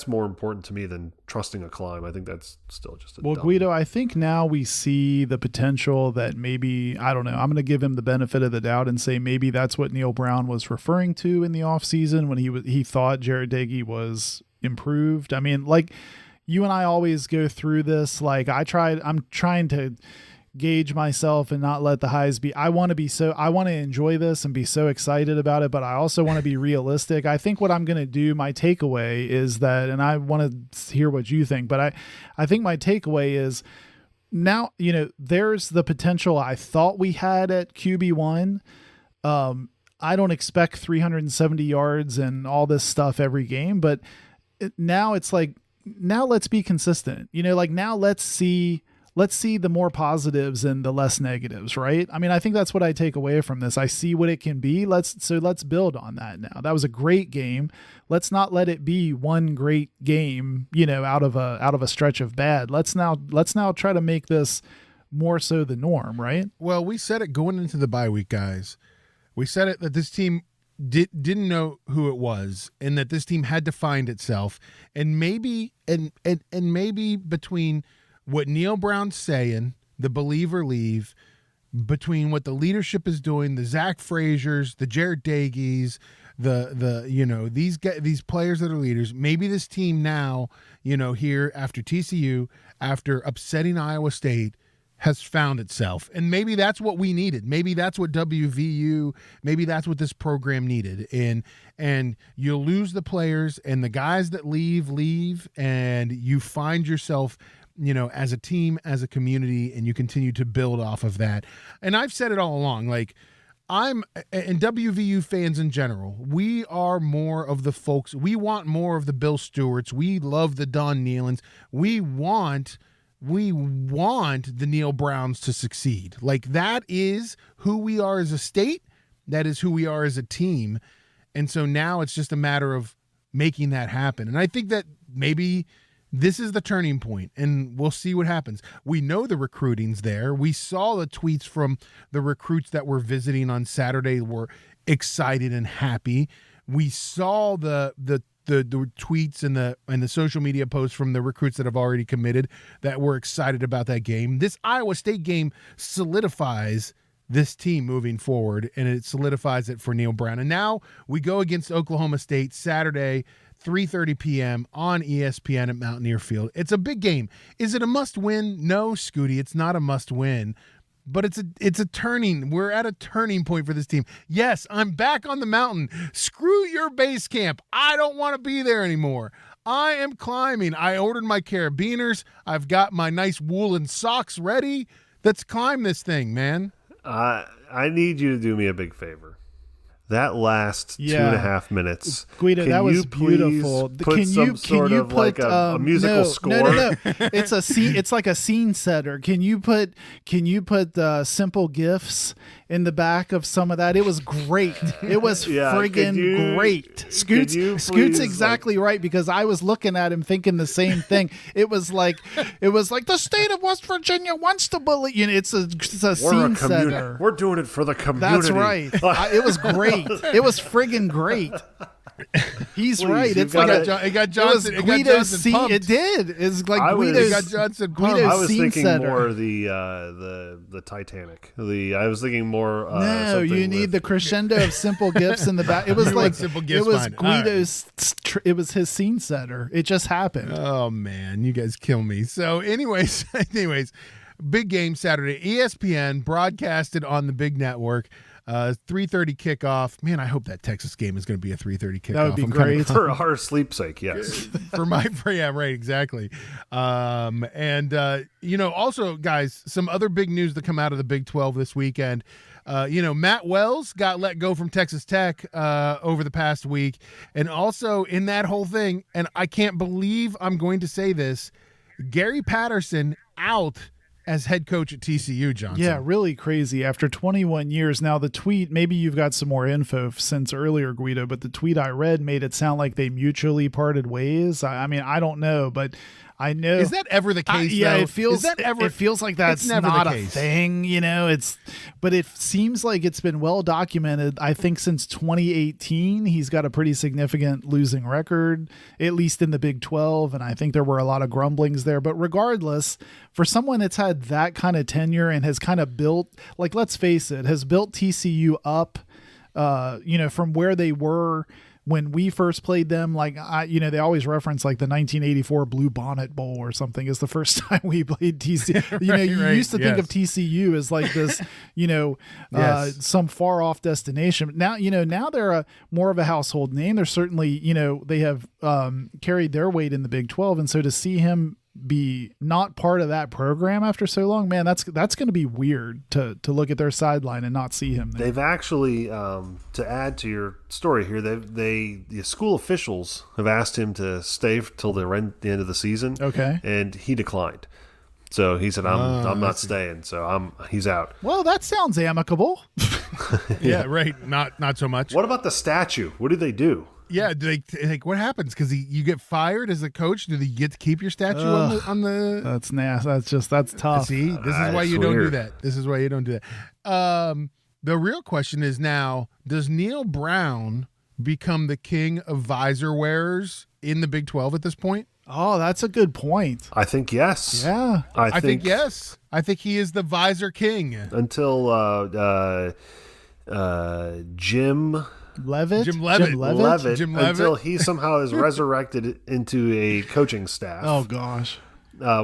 more important to me than trusting a climb. I think that's still just a dumb. Guido, I think now we see the potential that maybe, I don't know, I'm going to give him the benefit of the doubt and say maybe that's what Neil Brown was referring to in the offseason when he thought Jared Dagey was improved. I mean, like, you and I always go through this. Like, I'm trying to gauge myself and not let the highs be. I want to enjoy this and be so excited about it, but I also want to be realistic. I think what I'm going to do, my takeaway is that, and I want to hear what you think, but I think my takeaway is now, there's the potential I thought we had at QB1. I don't expect 370 yards and all this stuff every game, but now it's like, now let's be consistent, like now let's see the more positives and the less negatives, right? I mean, I think that's what I take away from this. I see what it can be. Let's build on that now. That was a great game. Let's not let it be one great game, out of a stretch of bad. Let's now try to make this more so the norm, right? Well, we said it going into the bye week, guys. We said it that this team didn't know who it was, and that this team had to find itself, and maybe maybe between what Neil Brown's saying, the believe or leave, between what the leadership is doing, the Zach Frazier's, the Jared Dageys, these players that are leaders, maybe this team now, here after TCU, after upsetting Iowa State, has found itself. And maybe that's what we needed. Maybe that's what WVU, maybe that's what this program needed. And you lose the players, and the guys that leave, and you find yourself, as a team, as a community, and you continue to build off of that. And I've said it all along, like, and WVU fans in general, we are more of the folks. We want more of the Bill Stewarts. We love the Don Nealons. We want the Neil Browns to succeed. Like, that is who we are as a state. That is who we are as a team. And so now it's just a matter of making that happen. And I think that maybe this is the turning point, and we'll see what happens. We know the recruiting's there. We saw the tweets from the recruits that were visiting on Saturday were excited and happy. We saw the tweets and the social media posts from the recruits that have already committed that were excited about that game. This Iowa State game solidifies this team moving forward, and it solidifies it for Neil Brown. And now we go against Oklahoma State Saturday, 3:30 p.m. on ESPN at Mountaineer Field. It's a big game. Is it a must-win? No, Scooty, it's not a must-win. But it's a turning. We're at a turning point for this team. Yes, I'm back on the mountain. Screw your base camp. I don't want to be there anymore. I am climbing. I ordered my carabiners. I've got my nice woolen socks ready. Let's climb this thing, man. I need you to do me a big favor. That last 2.5 minutes, Guido, that was beautiful. Put some sort of like a musical score? No. It's a scene. It's like a scene setter. Can you put simple gifs in the back of some of that? It was great. It was friggin' great. Scoot's exactly right, because I was looking at him thinking the same thing. It was like the state of West Virginia wants to believe. It's a scene setter. We're doing it for the community. That's right. It was great. It was friggin' great. He's right. It's like it got Johnson. It got Johnson pumped. It did. It's like Guido's. Got Johnson pumped. I was thinking more the Titanic. I was thinking more. No, you need the crescendo of simple gifts in the back. It was like simple gifts. It was Guido's. Right. It was his scene setter. It just happened. Oh man, you guys kill me. So, anyways, big game Saturday. ESPN broadcasted on the big network. 3:30 kickoff. Man, I hope that Texas game is going to be a 3:30 kickoff. That would be great. For our sleep's sake, yes. Yeah, right, exactly. Also, guys, some other big news that come out of the Big 12 this weekend. Matt Wells got let go from Texas Tech over the past week. And also in that whole thing, and I can't believe I'm going to say this, Gary Patterson out as head coach at TCU, Johnson. Yeah, really crazy. After 21 years. Now, the tweet, maybe you've got some more info since earlier, Guido, but the tweet I read made it sound like they mutually parted ways. I mean, I don't know, but I know. Is that ever the case? Yeah, though? it feels. It feels like that's never not the a case. thing, but it seems like it's been well documented. I think since 2018, he's got a pretty significant losing record, at least in the Big 12, and I think there were a lot of grumblings there. But regardless, for someone that's had that kind of tenure and has kind of built, like, let's face it, has built TCU up, from where they were when we first played them. Like, they always reference like the 1984 Blue Bonnet Bowl or something is the first time we played TCU. You used to think of TCU as like this, some far off destination. Now, now they're more of a household name. They're certainly, they have carried their weight in the Big 12. And so to see him be not part of that program after so long, man, that's going to be weird to look at their sideline and not see him there. They've actually, to add to your story here, the school officials have asked him to stay till the end of the season. Okay. And he declined. So he said, I'm not staying. So he's out. Well, that sounds amicable. Yeah, right. Not so much. What about the statue? What do they do? Yeah, what happens? Because you get fired as a coach. Do you get to keep your statue on the? That's nasty. That's tough. See, this is why you don't do that. This is why you don't do that. The real question is now: does Neil Brown become the king of visor wearers in the Big 12 at this point? Oh, that's a good point. I think yes. Yeah, I think yes. I think he is the visor king until Jim Leavitt, until he somehow is resurrected into a coaching staff. Oh gosh.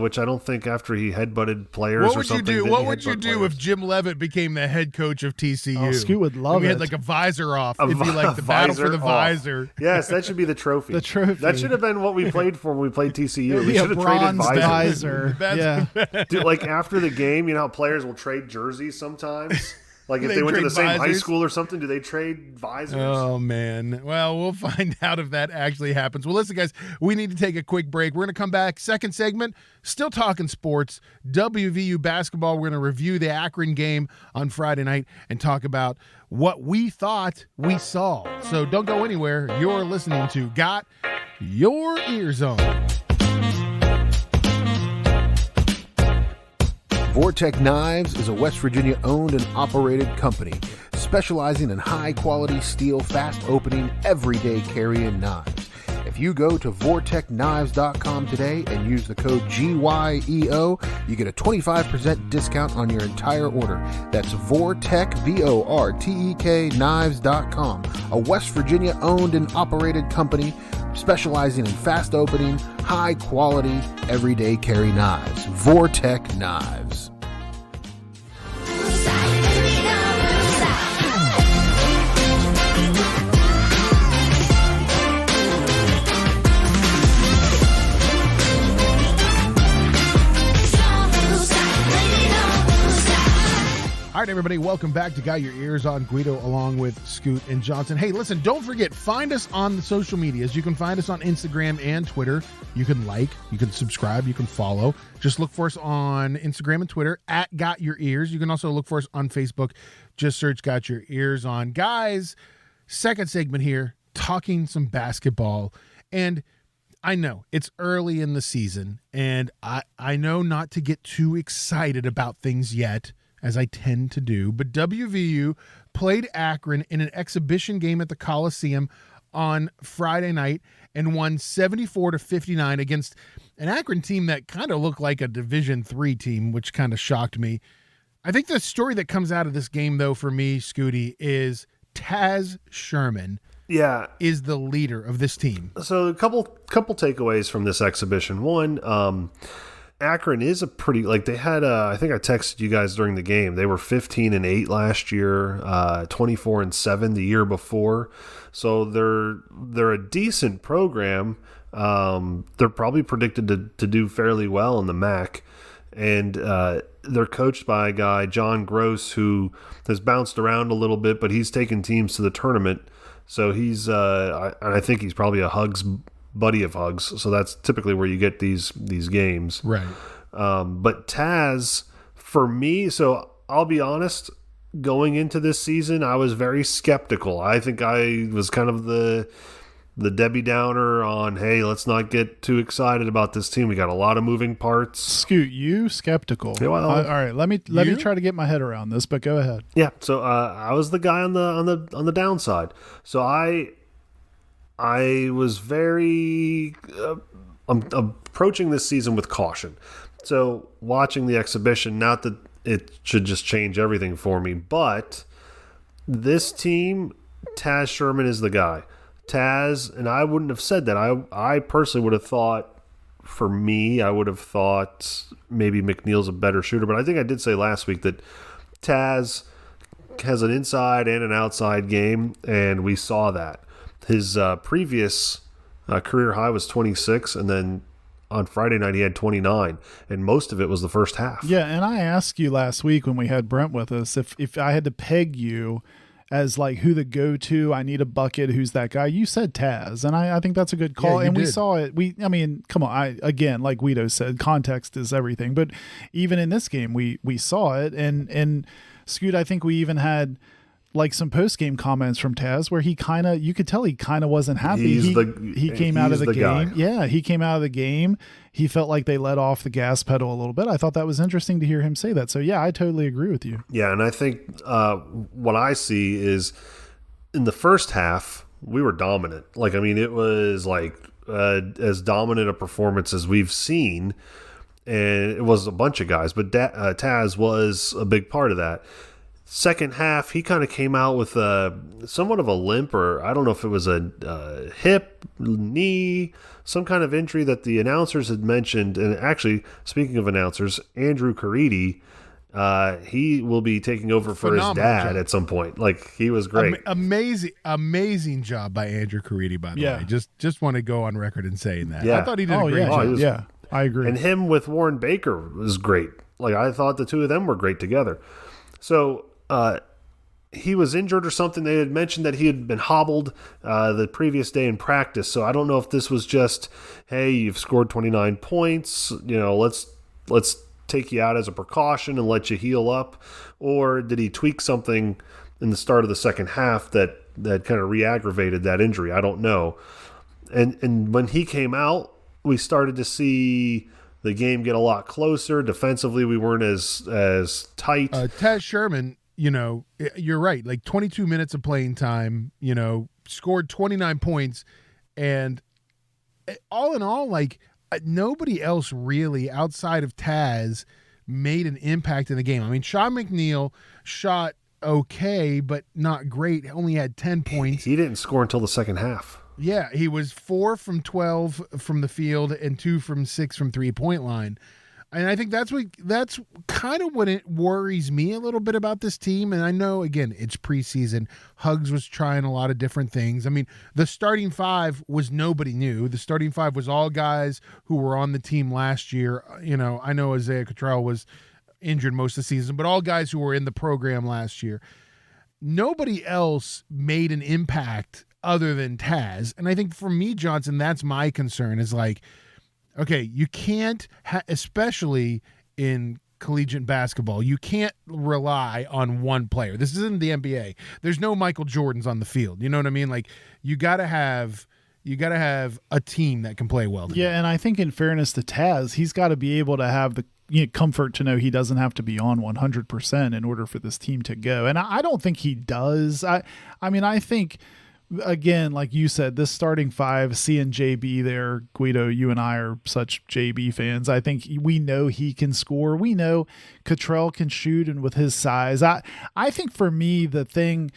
Which I don't think after he headbutted players or something. What would you do if Jim Leavitt became the head coach of TCU? Oh, Scoot would love it. We had like a visor off. It'd be like the battle for the visor. Yes, that should be the trophy. The trophy. That should have been what we played for when we played TCU. We should have traded visor. Yeah. Dude, like after the game, you know how players will trade jerseys sometimes? Like if they went to the same high school or something, do they trade visors? Oh, man. Well, we'll find out if that actually happens. Well, listen, guys, we need to take a quick break. We're going to come back. Second segment, still talking sports. WVU basketball. We're going to review the Akron game on Friday night and talk about what we thought we saw. So don't go anywhere. You're listening to Got Your Eers On. Vortec Knives is a West Virginia owned and operated company specializing in high quality steel, fast opening, everyday carrying knives. If you go to vortechknives.com today and use the code GYEO, you get a 25% discount on your entire order. That's Vortech, VORTEK knives.com, a West Virginia owned and operated company specializing in fast opening, high quality, everyday carry knives. Vortec Knives. All right, everybody, welcome back to Got Your Eers On. Guido along with Scoot and Johnson. Hey, listen, don't forget, find us on the social medias. You can find us on Instagram and Twitter. You can like, you can subscribe, you can follow. Just look for us on Instagram and Twitter at Got Your Eers. You can also look for us on Facebook. Just search Got Your Eers On. Guys, second segment here, talking some basketball. And I know it's early in the season, and I know not to get too excited about things yet, as I tend to do, but WVU played Akron in an exhibition game at the Coliseum on Friday night and won 74-59 against an Akron team that kind of looked like a Division III team, which kind of shocked me. I think the story that comes out of this game, though, for me, Scooty, is Taz Sherman is the leader of this team. So a couple takeaways from this exhibition. One, Akron is a pretty, like they had, I think I texted you guys during the game. They were 15-8 last year, 24-7 the year before. So they're a decent program. They're probably predicted to do fairly well in the MAC. And they're coached by a guy, John Gross, who has bounced around a little bit, but he's taken teams to the tournament. So he's, I think he's probably a Hugs buddy of Hugs. So that's typically where you get these games. Right. But Taz, for me, so I'll be honest, going into this season, I was very skeptical. I think I was kind of the Debbie Downer on, hey, let's not get too excited about this team. We got a lot of moving parts. Scoot, you skeptical. Yeah, well, all right, let me try to get my head around this, but go ahead. Yeah, so I was the guy on the downside. So I was very I'm approaching this season with caution. So watching the exhibition, not that it should just change everything for me, but this team, Taz Sherman is the guy. Taz, and I wouldn't have said that. I personally would have thought, for me, I would have thought maybe McNeil's a better shooter, but I think I did say last week that Taz has an inside and an outside game, and we saw that. His previous career high was 26, and then on Friday night he had 29, and most of it was the first half. Yeah, and I asked you last week when we had Brent with us if I had to peg you as like who the go-to, I need a bucket, who's that guy, you said Taz, and I think that's a good call. Yeah, and we did. saw it. I mean, come on, again, like Guido said, context is everything, but even in this game we saw it, and Scoot, I think we even had like some post-game comments from Taz where you could tell he kind of wasn't happy. He came out of the game. Guy. Yeah, he came out of the game. He felt like they let off the gas pedal a little bit. I thought that was interesting to hear him say that. So yeah, I totally agree with you. Yeah, and I think what I see is in the first half, we were dominant. Like, I mean, it was like as dominant a performance as we've seen, and it was a bunch of guys, but Taz was a big part of that. Second half, he kind of came out with somewhat of a limp, or I don't know if it was a hip, knee, some kind of injury that the announcers had mentioned. And actually, speaking of announcers, Andrew Caridi, he will be taking over for his dad job at some point. Like, he was great. Amazing job by Andrew Caridi, by the way. Just want to go on record and saying that. Yeah. I thought he did a great job. Yeah, I agree. And him with Warren Baker was great. Like, I thought the two of them were great together. So he was injured or something. They had mentioned that he had been hobbled the previous day in practice. So I don't know if this was just, hey, you've scored 29 points, let's take you out as a precaution and let you heal up, or did he tweak something in the start of the second half that kind of re-aggravated that injury? I don't know. And when he came out, we started to see the game get a lot closer. Defensively, we weren't as tight. Taz Sherman, you're right. Like 22 minutes of playing time, scored 29 points. And all in all, like nobody else really outside of Taz made an impact in the game. I mean, Sean McNeil shot okay, but not great. Only had 10 points. He didn't score until the second half. Yeah, he was 4 from 12 from the field and 2 from 6 from 3-point line. And I think that's kind of what it worries me a little bit about this team. And I know, again, it's preseason. Hugs was trying a lot of different things. I mean, the starting five was nobody new. The starting five was all guys who were on the team last year. I know Isaiah Cottrell was injured most of the season, but all guys who were in the program last year. Nobody else made an impact other than Taz. And I think for me, Johnson, that's my concern is like, okay, you can't, especially in collegiate basketball, you can't rely on one player. This isn't the NBA. There's no Michael Jordans on the field. You know what I mean? Like you gotta have a team that can play well together. Yeah, and I think in fairness to Taz, he's got to be able to have the comfort to know he doesn't have to be on 100% in order for this team to go. And I don't think he does. I mean, I think, again, like you said, this starting five, seeing JB there, Guido, you and I are such JB fans. I think we know he can score. We know Cottrell can shoot, and with his size, I think for me, the thing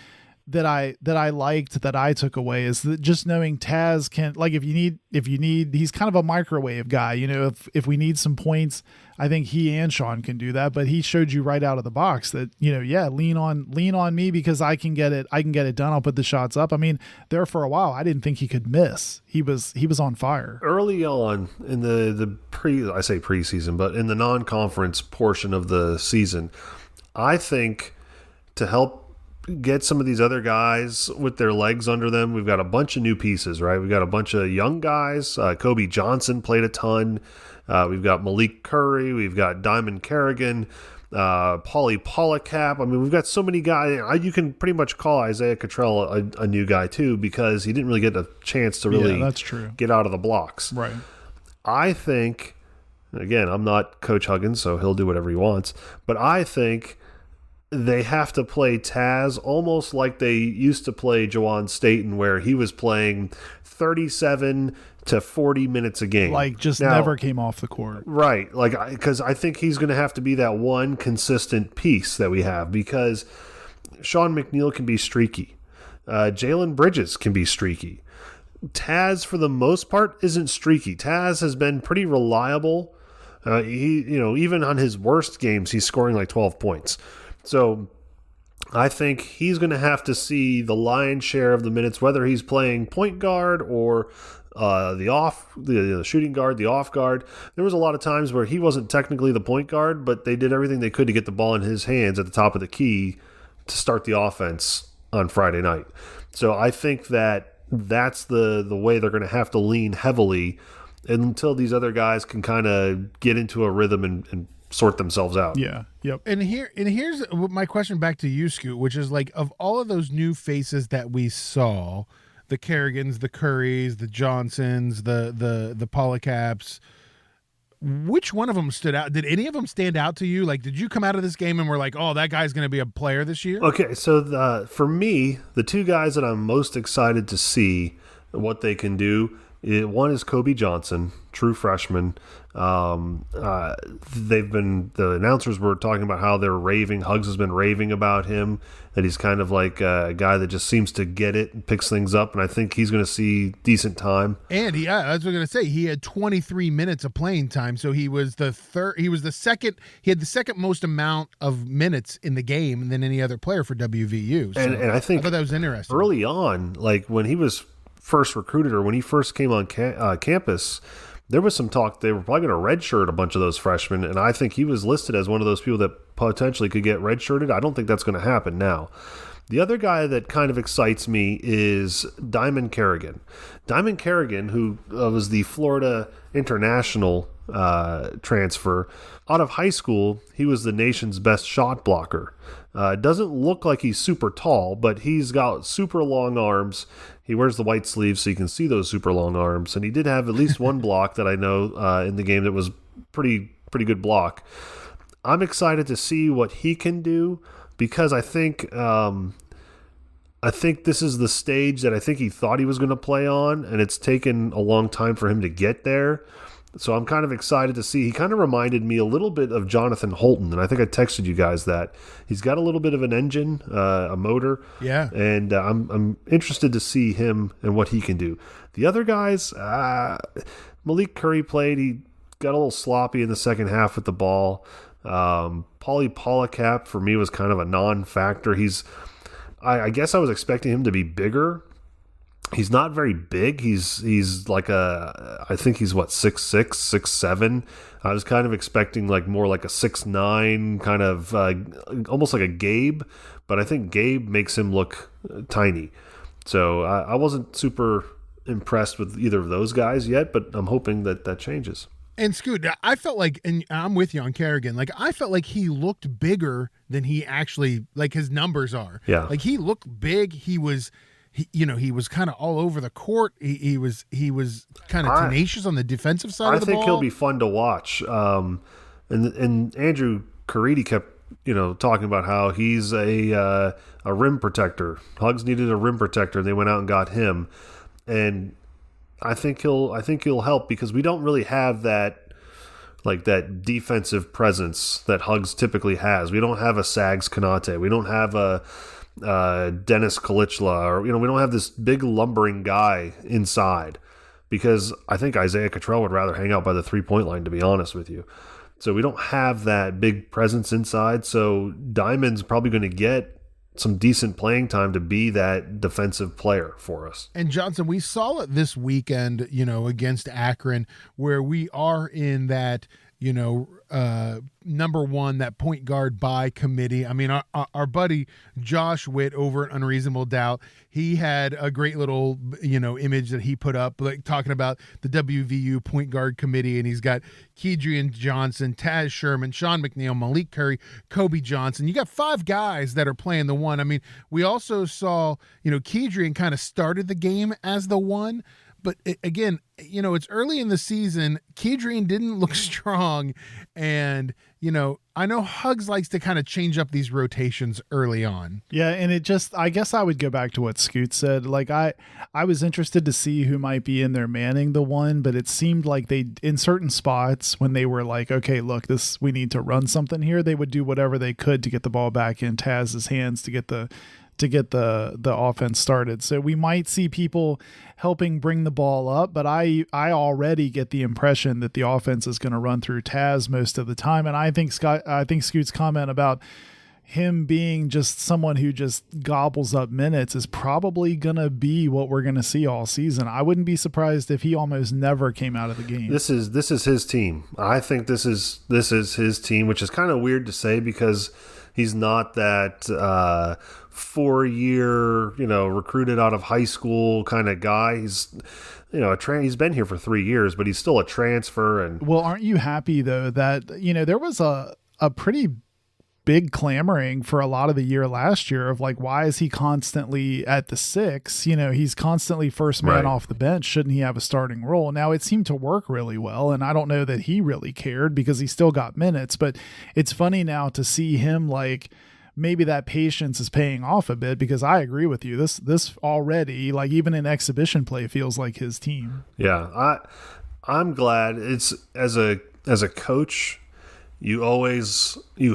that I liked, that I took away, is that just knowing Taz can, like, if you need, he's kind of a microwave guy. You know, if we need some points, I think he and Sean can do that. But he showed you right out of the box that, you know, yeah, lean on me because I can get it done. I'll put the shots up. I mean, there for a while, I didn't think he could miss. He was on fire early on in the preseason, but in the non-conference portion of the season. I think to help get some of these other guys with their legs under them, we've got a bunch of new pieces, right? We've got a bunch of young guys. Kobe Johnson played a ton. We've got Malik Curry. We've got Diamond Kerrigan, Paulie Polycap. I mean, we've got so many guys. You can pretty much call Isaiah Cottrell a new guy too, because he didn't really get a chance to really that's true. Get out of the blocks. Right. I think, again, I'm not Coach Huggins, so he'll do whatever he wants, but I think they have to play Taz almost like they used to play Jawan Staten, where he was playing 37 to 40 minutes a game. Like, just never came off the court. Right. Like, because I think he's going to have to be that one consistent piece that we have, because Sean McNeil can be streaky. Jalen Bridges can be streaky. Taz, for the most part, isn't streaky. Taz has been pretty reliable. Even on his worst games, he's scoring like 12 points. So I think he's going to have to see the lion's share of the minutes, whether he's playing point guard or the shooting guard, the off guard. There was a lot of times where he wasn't technically the point guard, but they did everything they could to get the ball in his hands at the top of the key to start the offense on Friday night. So I think that's the way they're going to have to lean heavily until these other guys can kind of get into a rhythm and sort themselves out. Yeah. Yep. And here's my question back to you, Scoot, which is, like, of all of those new faces that we saw, the Kerrigans, the Currys, the Johnsons, the Polycaps, which one of them stood out? Did any of them stand out to you? Like, did you come out of this game and were like, oh, that guy's going to be a player this year? Okay, so for me, the two guys that I'm most excited to see what they can do, one is Kobe Johnson, true freshman. The announcers were talking about how they're raving. Huggs has been raving about him, that he's kind of like a guy that just seems to get it and picks things up, and I think he's going to see decent time. And that's what I was going to say. He had 23 minutes of playing time, so he was the second. He had the second most amount of minutes in the game than any other player for WVU. So and I thought that was interesting. Early on, like when he was first recruited or when he first came on campus, there was some talk they were probably going to redshirt a bunch of those freshmen, and I think he was listed as one of those people that potentially could get redshirted. I don't think that's going to happen now. The other guy that kind of excites me is Diamond Kerrigan. Diamond Kerrigan, who was the Florida International transfer. Out of high school, he was the nation's best shot blocker. Doesn't look like he's super tall, but he's got super long arms. He wears the white sleeves so you can see those super long arms. And he did have at least one block that I know in the game that was pretty good block. I'm excited to see what he can do, because I think this is the stage that I think he thought he was going to play on, and it's taken a long time for him to get there. So I'm kind of excited to see. He kind of reminded me a little bit of Jonathan Holton, and I think I texted you guys that. He's got a little bit of an engine, a motor. Yeah. And I'm interested to see him and what he can do. The other guys, Malik Curry played. He got a little sloppy in the second half with the ball. Paulie Polycap, for me, was kind of a non-factor. I guess I was expecting him to be bigger. He's not very big. He's like I think he's 6'6", 6'7". I was kind of expecting more like a 6'9", kind of almost like a Gabe, but I think Gabe makes him look tiny. So I wasn't super impressed with either of those guys yet, but I'm hoping that changes. And Scoot, I felt like, and I'm with you on Kerrigan, like I felt like he looked bigger than he actually, like his numbers are. Yeah. Like he looked big. He was kind of all over the court. He was kind of tenacious on the defensive side of the ball. I think he'll be fun to watch. And Andrew Caridi kept talking about how he's a rim protector. Huggs needed a rim protector. They went out and got him, and I think he'll help, because we don't really have that defensive presence that Huggs typically has. We don't have a Sags Konate. We don't have a Dennis Kalichla, or we don't have this big lumbering guy inside, because I think Isaiah Cottrell would rather hang out by the 3-point line, to be honest with you. So we don't have that big presence inside. So Diamond's probably going to get some decent playing time to be that defensive player for us. And Johnson, we saw it this weekend, against Akron, where we are in that, number one, that point guard by committee. I mean, our buddy Josh Witt over at Unreasonable Doubt, he had a great little, image that he put up, like talking about the WVU point guard committee. And he's got Kedrian Johnson, Taz Sherman, Sean McNeil, Malik Curry, Kobe Johnson. You got 5 guys that are playing the one. I mean, we also saw, Kedrian kind of started the game as the one. But again, it's early in the season. Kedrian didn't look strong. And, I know Hugs likes to kind of change up these rotations early on. Yeah, and I guess I would go back to what Scoot said. Like, I was interested to see who might be in there manning the one, but it seemed like they, in certain spots, when they were like, okay, look, we need to run something here, they would do whatever they could to get the ball back in Taz's hands to get the offense started. So we might see people helping bring the ball up, but I already get the impression that the offense is going to run through Taz most of the time. And I think Scoot's comment about him being just someone who just gobbles up minutes is probably going to be what we're going to see all season. I wouldn't be surprised if he almost never came out of the game. This is his team. I think this is his team, which is kind of weird to say because he's not that 4-year, recruited out of high school kind of guy. He's, he's been here for 3 years, but he's still a transfer. And well, aren't you happy though that, there was a pretty big clamoring for a lot of the year last year of like, why is he constantly at the 6? He's constantly first man off the bench. Shouldn't he have a starting role? Now it seemed to work really well. And I don't know that he really cared because he still got minutes, but it's funny now to see him like, maybe that patience is paying off a bit because I agree with you. This already, like even in exhibition play, feels like his team. Yeah. I'm glad it's as a coach, you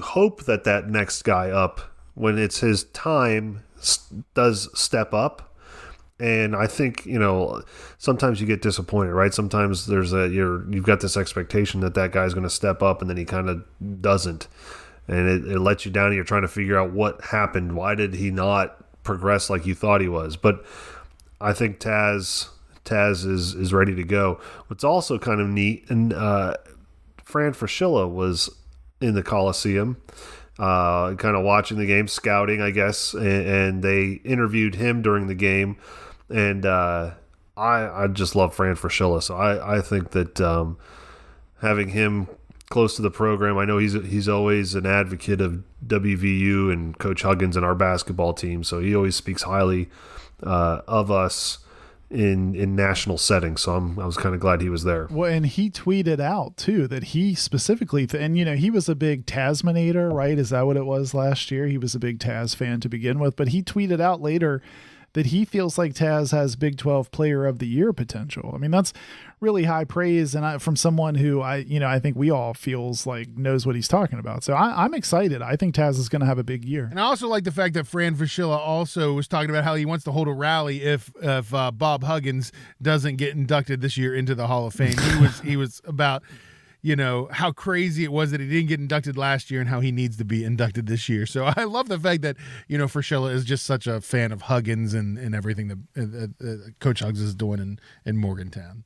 hope that next guy up when it's his time does step up. And I think, sometimes you get disappointed, right? Sometimes you've got this expectation that guy's going to step up and then he kind of doesn't. And it lets you down and you're trying to figure out what happened. Why did he not progress like you thought he was? But I think Taz is ready to go. What's also kind of neat, and Fran Fraschilla was in the Coliseum, kind of watching the game, scouting, I guess, and they interviewed him during the game. And I just love Fran Fraschilla. So I think that having him close to the program. I know he's always an advocate of WVU and Coach Huggins and our basketball team, so he always speaks highly of us in national settings. So I was kind of glad he was there. Well, and he tweeted out too that he specifically, he was a big Tasmanator, right? Is that what it was last year? He was a big Taz fan to begin with, but he tweeted out later that he feels like Taz has Big 12 Player of the Year potential. I mean, that's really high praise, and from someone who I think we all feels like knows what he's talking about. So I'm excited. I think Taz is going to have a big year. And I also like the fact that Fran Fraschilla also was talking about how he wants to hold a rally if Bob Huggins doesn't get inducted this year into the Hall of Fame. He was about how crazy it was that he didn't get inducted last year and how he needs to be inducted this year. So I love the fact that, Fraschilla is just such a fan of Huggins and everything that Coach Huggins is doing in Morgantown.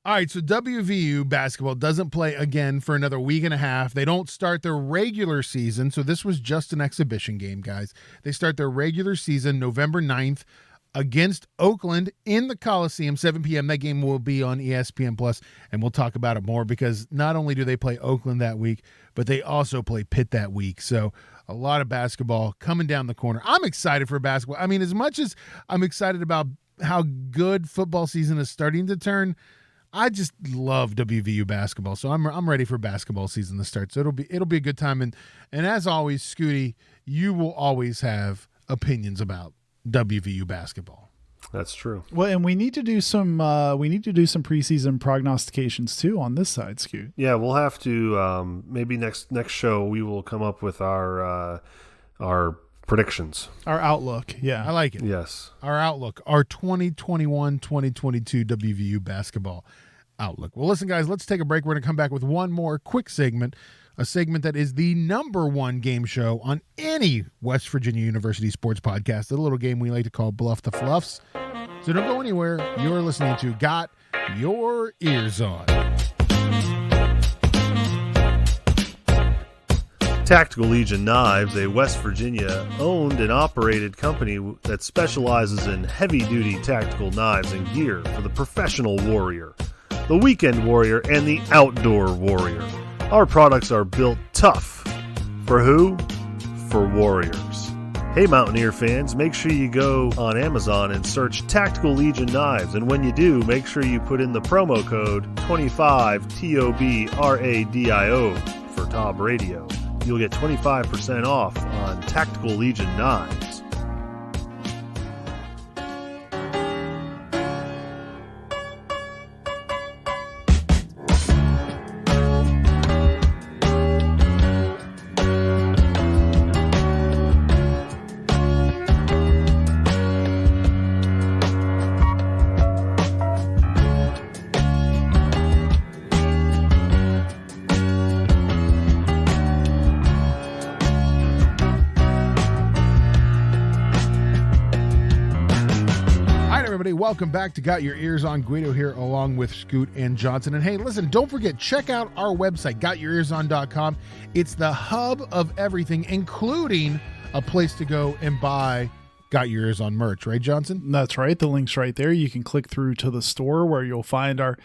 All right, so WVU basketball doesn't play again for another week and a half. They don't start their regular season, so this was just an exhibition game, guys. They start their regular season November 9th against Oakland in the Coliseum, 7 p.m. That game will be on ESPN+, and we'll talk about it more because not only do they play Oakland that week, but they also play Pitt that week. So a lot of basketball coming down the corner. I'm excited for basketball. I mean, as much as I'm excited about how good football season is starting to turn, I just love WVU basketball. So I'm ready for basketball season to start. So it'll be a good time. And as always, Scooty, you will always have opinions about WVU basketball. That's true. Well, and we need to do some preseason prognostications too on this side, Scoot. Yeah, we'll have to maybe next show we will come up with our predictions. Our outlook. I Yeah. like it. Yes. Our outlook, our 2021-2022 WVU basketball outlook. Well, listen, guys, let's take a break. We're going to come back with one more quick segment, a segment that is the #1 game show on any West Virginia University sports podcast, a little game we like to call Bluff the Fluffs. So don't go anywhere. You're listening to Got Your Eers On. Tactical Legion Knives, a West Virginia owned and operated company that specializes in heavy-duty tactical knives and gear for the professional warrior, the weekend warrior, and the outdoor warrior. Our products are built tough. For who? For warriors. Hey Mountaineer fans, make sure you go on Amazon and search Tactical Legion Knives, and when you do, make sure you put in the promo code 25TOBRADIO for Tob Radio. You'll get 25% off on Tactical Legion Knives. Welcome back to Got Your Eers On. Guido here along with Scoot and Johnson. And hey, listen, don't forget, check out our website, gotyourearson.com. It's the hub of everything, including a place to go and buy Got Your Eers On merch, right, Johnson? That's right. The link's right there. You can click through to the store where you'll find our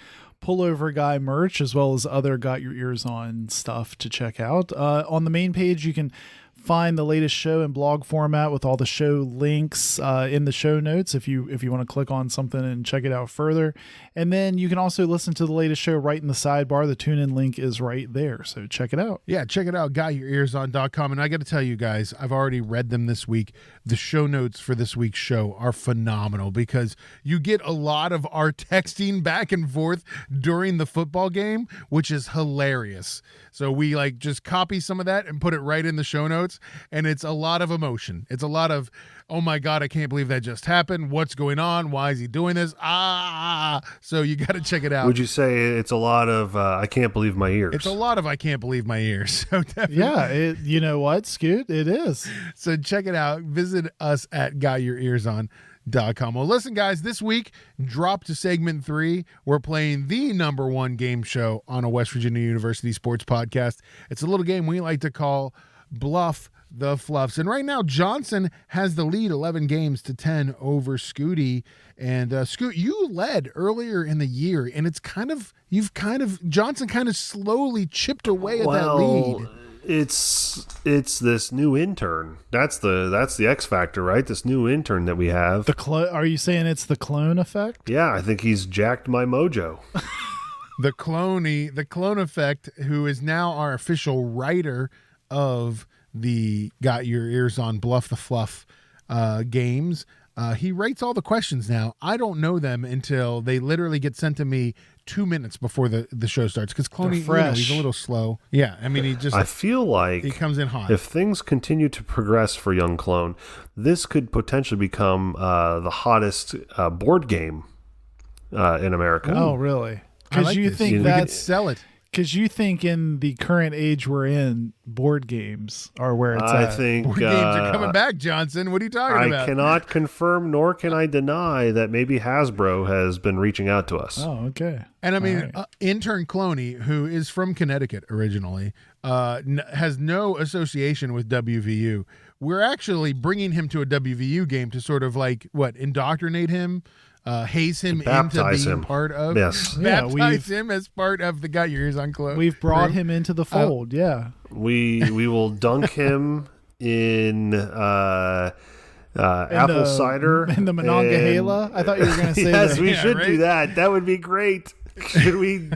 Pullover Guy merch as well as other Got Your Eers On stuff to check out. On the main page, you can find the latest show in blog format with all the show links in the show notes if you want to click on something and check it out further. And then you can also listen to the latest show right in the sidebar. The tune-in link is right there, so check it out. Yeah, check it out, gotyourearson.com. And I got to tell you guys, I've already read them this week. The show notes for this week's show are phenomenal because you get a lot of our texting back and forth during the football game, which is hilarious. So we just copy some of that and put it right in the show notes, and it's a lot of emotion. It's a lot of, oh my God, I can't believe that just happened. What's going on? Why is he doing this? So you got to check it out. Would you say it's a lot of, I can't believe my ears? It's a lot of, I can't believe my ears. So definitely. Yeah, you know what, Scoot? It is. So check it out. Visit us at gotyourearson.com. Well, listen, guys, this week, drop to segment 3. We're playing the #1 game show on a West Virginia University sports podcast. It's a little game we like to call Bluff the Fluffs. And right now, Johnson has the lead 11-10 over Scooty. And Scoot, you led earlier in the year, and Johnson kind of slowly chipped away at that lead. It's this new intern. That's the X factor, right? This new intern that we have. Are you saying it's the clone effect? Yeah, I think he's jacked my mojo. The clone effect, who is now our official writer of the Got Your Eers On Bluff the Fluff games. He writes all the questions now. I don't know them until they literally get sent to me 2 minutes before the show starts, because Cloney, he's a little slow. Yeah, I mean, I feel like he comes in hot. If things continue to progress for young Clone, this could potentially become the hottest board game in America. Oh, really? Because you think we could sell it. Because you think in the current age we're in, board games are where it's I at. think board games are coming back, Johnson. What are you talking about? I cannot confirm nor can I deny that maybe Hasbro has been reaching out to us. Oh, okay. And I mean, intern Cloney, who is from Connecticut originally, has no association with WVU. We're actually bringing him to a WVU game to sort of indoctrinate him, haze him into being part of. Yes. Baptize him as part of the Got Your Eers On Club. We've brought him into the fold, yeah. We will dunk him in apple cider. In the Monongahela? I thought you were going to say yes, that. we should do that. That would be great. Should we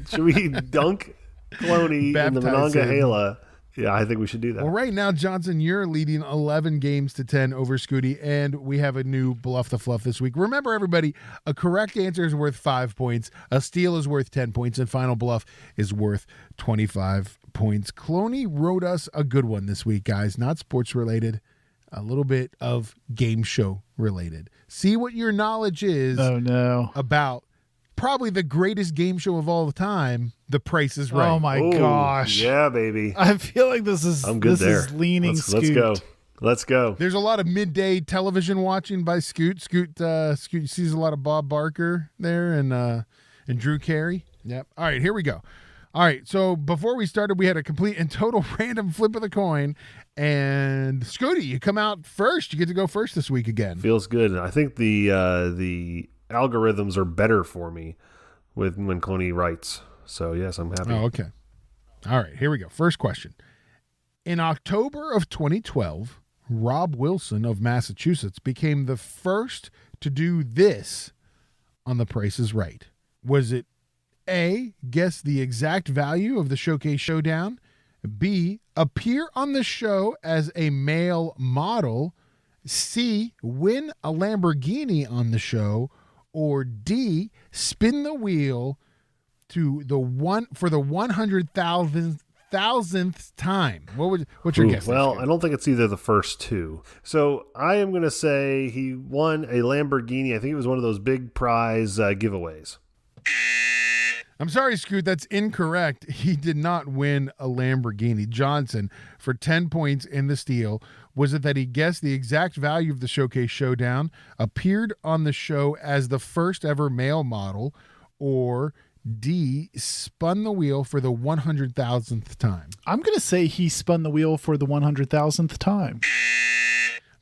dunk Cloney in the Monongahela? Yeah, I think we should do that. Well, right now, Johnson, you're leading 11-10 over Scooty, and we have a new Bluff the Fluff this week. Remember, everybody, a correct answer is worth 5 points, a steal is worth 10 points, and final bluff is worth 25 points. Cloney wrote us a good one this week, guys. Not sports related, a little bit of game show related. See what your knowledge is about probably the greatest game show of all the time, The Price is Right. Oh my gosh. Yeah, baby. I feel like this is is leaning Scoot. Let's go. There's a lot of midday television watching by Scoot. Scoot sees a lot of Bob Barker there and Drew Carey. Yep. All right, here we go. All right, so before we started, we had a complete and total random flip of the coin. And Scooty, you come out first. You get to go first this week again. Feels good. I think the algorithms are better for me when Coney writes. So, yes, I'm happy. Oh, okay. All right, here we go. First question. In October of 2012, Rob Wilson of Massachusetts became the first to do this on The Price is Right. Was it A, guess the exact value of the Showcase Showdown, B, appear on the show as a male model, C, win a Lamborghini on the show, or D, spin the wheel for the 100,000th time? What's your guess? Well, I don't think it's either the first two. So I am going to say he won a Lamborghini. I think it was one of those big prize giveaways. I'm sorry, Scoot, that's incorrect. He did not win a Lamborghini. Johnson, for 10 points in the steal, was it that he guessed the exact value of the Showcase Showdown, appeared on the show as the first ever male model, or D, spun the wheel for the 100,000th time? I'm going to say he spun the wheel for the 100,000th time.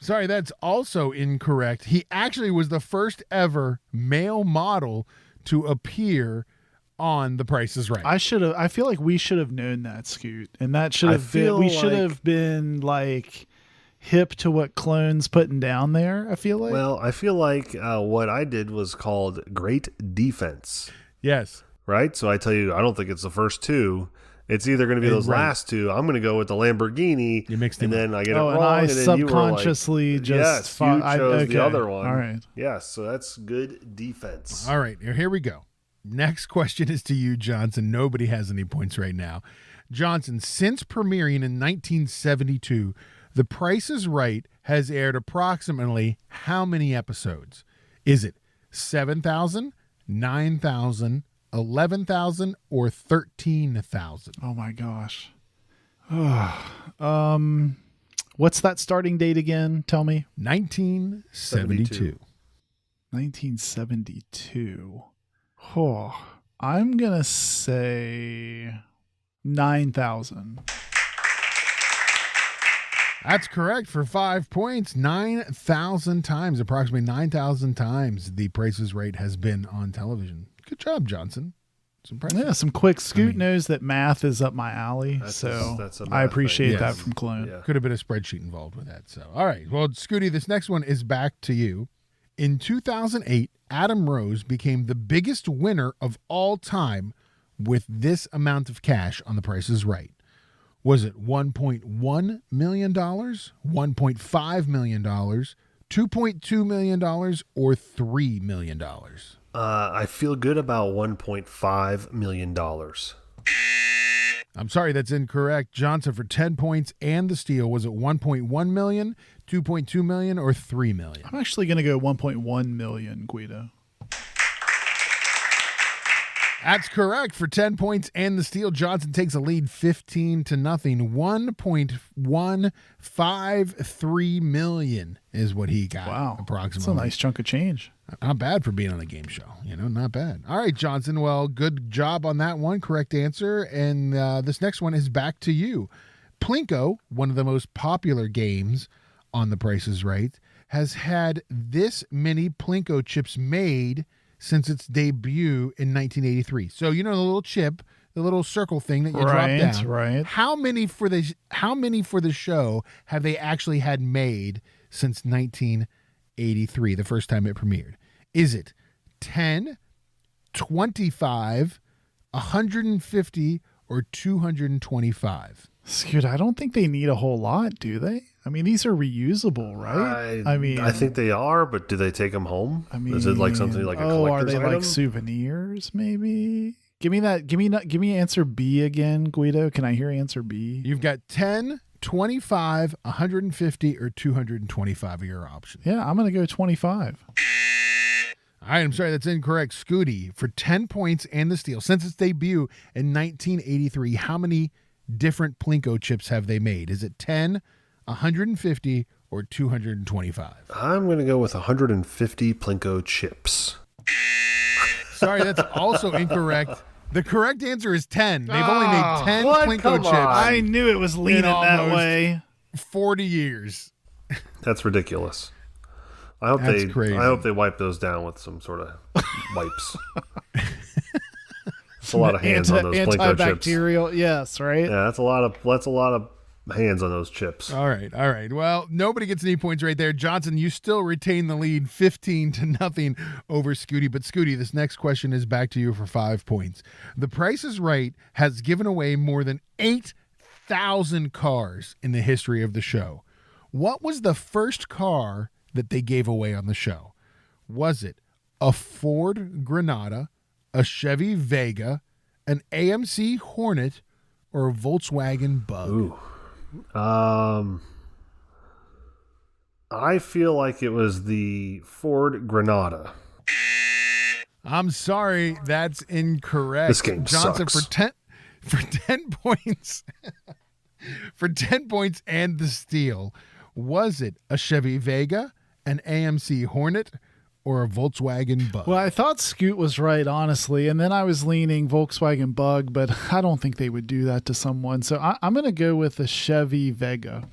Sorry, that's also incorrect. He actually was the first ever male model to appear on The Price is Right. I feel like we should have known that, Scoot, and that should have been. We should have been like hip to what Clone's putting down there. I feel like. Well, I feel like what I did was called great defense. Yes. Right. So I tell you, I don't think it's the first two. It's either going to be those last two. I'm going to go with the Lamborghini. You mixed it, and then I get it wrong. And I and then subconsciously you were like, just you chose the other one. All right. Yes. So that's good defense. All right. Here we go. Next question is to you, Johnson. Nobody has any points right now. Johnson, since premiering in 1972, The Price is Right has aired approximately how many episodes? Is it 7,000, 9,000, 11,000, or 13,000? Oh my gosh. What's that starting date again? Tell me. 1972. 1972. Oh, I'm going to say 9,000. That's correct for 5 points. 9,000 times, approximately 9,000 times, The Price is Right has been on television. Good job, Johnson. It's impressive. Yeah, some quick. Scoot knows that math is up my alley, so I appreciate that from Clone. Yeah. Could have been a spreadsheet involved with that. So, all right. Well, Scooty, this next one is back to you. In 2008, Adam Rose became the biggest winner of all time with this amount of cash on The Price is Right. Was it $1.1 million, $1.5 million, $2.2 million, or $3 million? I feel good about $1.5 million. I'm sorry, that's incorrect. Johnson, for 10 points and the steal, was it 1.1 million, 2.2 million, or 3 million? I'm actually going to go 1.1 million, Guido. That's correct. For 10 points and the steal, Johnson takes a lead 15-0. $1.153 million is what he got. Wow. Approximately. That's a nice chunk of change. Not bad for being on a game show. Not bad. All right, Johnson. Well, good job on that one. Correct answer. And this next one is back to you. Plinko, one of the most popular games on The Price is Right, has had this many Plinko chips made since its debut in 1983. So the little chip, the little circle thing that you drop down. Right. How many for the show have they actually had made since 1983, the first time it premiered? Is it 10, 25, 150, or 225? Scoot, I don't think they need a whole lot, do they? I mean, these are reusable, right? I think they are, but do they take them home? Is it like something like a collector's item? Are they like souvenirs? Maybe. Give me answer B again, Guido. Can I hear answer B? You've got 10, 25, 150, or 225 are your options. Yeah, I'm going to go 25. All right, I'm sorry, that's incorrect. Scooty, for 10 points and the steal. Since its debut in 1983, how many different Plinko chips have they made? Is it 10, 150, or 225? I'm going to go with 150 Plinko chips. Sorry, that's also incorrect. The correct answer is 10. They've only made 10 Plinko chips. I knew it was leaning that way. 40 years. That's ridiculous. I hope crazy. I hope they wipe those down with some sort of wipes. It's a lot of hands on those Plinko chips. Antibacterial, yes, right? Yeah, that's a lot of hands on those chips. All right. Well, nobody gets any points right there. Johnson, you still retain the lead 15-0 over Scooty. But Scooty, this next question is back to you for 5 points. The Price is Right has given away more than 8,000 cars in the history of the show. What was the first car that they gave away on the show? Was it a Ford Granada, a Chevy Vega, an AMC Hornet, or a Volkswagen Bug? Ooh. I feel like it was the Ford Granada. I'm sorry, that's incorrect. This game Johnson sucks. for 10 points. For 10 points and the steal. Was it a Chevy Vega, an AMC Hornet, or a Volkswagen Bug? Well, I thought Scoot was right, honestly, and then I was leaning Volkswagen Bug, but I don't think they would do that to someone. So I'm going to go with the Chevy Vega.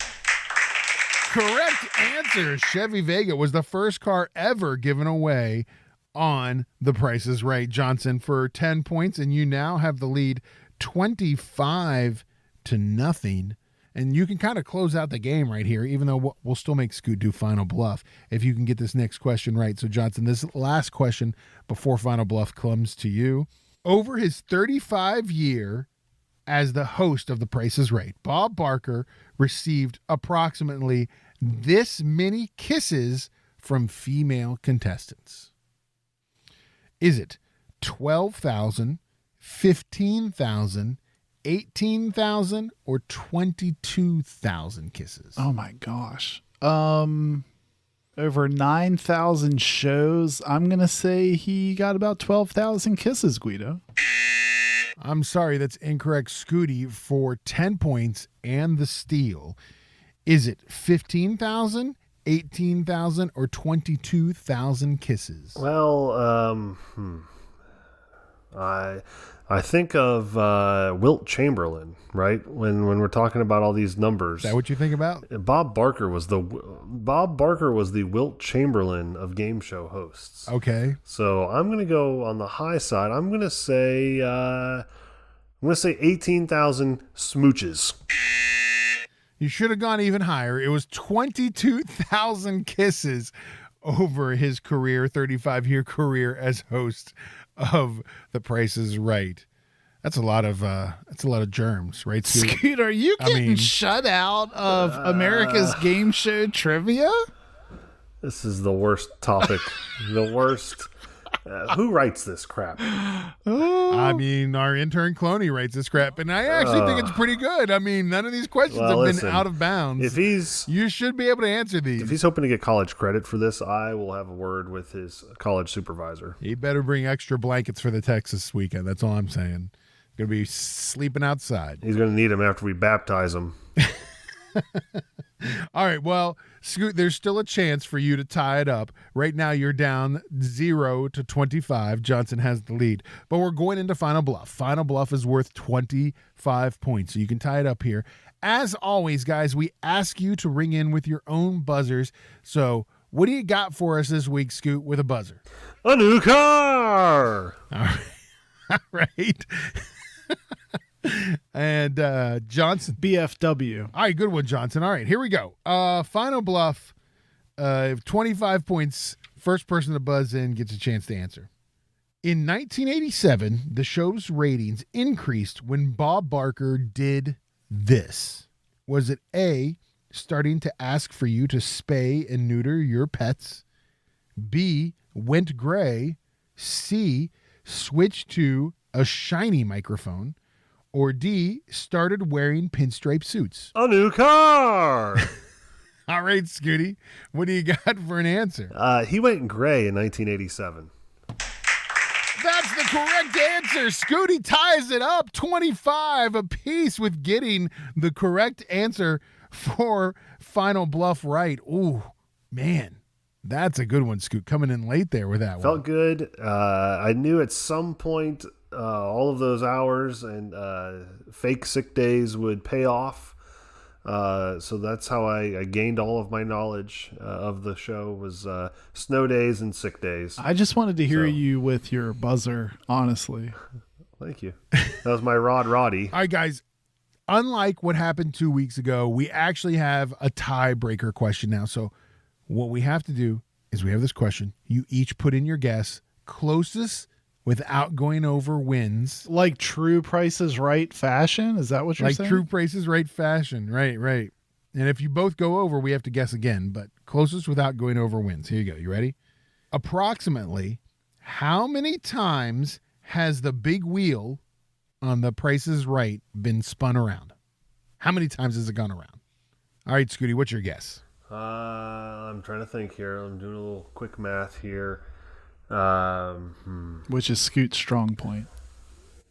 Correct answer. Chevy Vega was the first car ever given away on The Price is Right. Johnson, for 10 points, and you now have the lead 25-0. And you can kind of close out the game right here, even though we'll still make Scoot do Final Bluff if you can get this next question right. So, Johnson, this last question before Final Bluff comes to you. Over his 35-year as the host of The Price is Right, Bob Barker received approximately this many kisses from female contestants. Is it 12,000, 15,000, 18,000, or 22,000 kisses? Oh my gosh. Over 9,000 shows. I'm going to say he got about 12,000 kisses, Guido. I'm sorry, that's incorrect. Scooty, for 10 points and the steal. Is it 15,000, 18,000, or 22,000 kisses? Well, I think of Wilt Chamberlain, right? When we're talking about all these numbers. Is that what you think about? Bob Barker was the Wilt Chamberlain of game show hosts. Okay. So I'm going to go on the high side. I'm going to say 18,000 smooches. You should have gone even higher. It was 22,000 kisses over his career, 35-year career as host of The Price is Right. That's a lot of germs, right, Scoot? Scoot, are you getting shut out of America's game show trivia? This is the worst topic. The worst. Who writes this crap? I mean, our intern Cloney writes this crap, and I actually think it's pretty good. I mean, none of these questions have been out of bounds. You should be able to answer these. If he's hoping to get college credit for this, I will have a word with his college supervisor. He better bring extra blankets for the Texas weekend. That's all I'm saying. Going to be sleeping outside. He's going to need them after we baptize him. All right, well, Scoot, there's still a chance for you to tie it up. Right now, you're down 0-25. Johnson has the lead. But we're going into Final Bluff. Final Bluff is worth 25 points, so you can tie it up here. As always, guys, we ask you to ring in with your own buzzers. So what do you got for us this week, Scoot, with a buzzer? A new car! All right. All right. And Johnson. BFW. All right, good one, Johnson. All right, here we go. Final Bluff, 25 points. First person to buzz in gets a chance to answer. In 1987, the show's ratings increased when Bob Barker did this. Was it A, starting to ask for you to spay and neuter your pets? B, went gray? C, switch to a shiny microphone? or D, started wearing pinstripe suits? A new car. All right, Scooty, what do you got for an answer? He went gray in 1987. That's the correct answer. Scooty ties it up 25 apiece with getting the correct answer for Final Bluff right. Ooh, man, that's a good one, Scoot. Coming in late there with that one. Felt good. I knew at some point all of those hours and fake sick days would pay off. So that's how I gained all of my knowledge of the show was snow days and sick days. I just wanted to hear you with your buzzer, honestly. Thank you. That was my Roddy. All right, guys. Unlike what happened 2 weeks ago, we actually have a tiebreaker question now. So what we have to do is we have this question. You each put in your guess. Closest without going over wins. Like true Price is Right fashion? Is that what you're saying? Like true Price is Right fashion. Right. And if you both go over, we have to guess again. But closest without going over wins. Here you go. You ready? Approximately how many times has the big wheel on the Price is Right been spun around? How many times has it gone around? All right, Scooty, what's your guess? I'm trying to think here. I'm doing a little quick math here. Which is Scoot's strong point.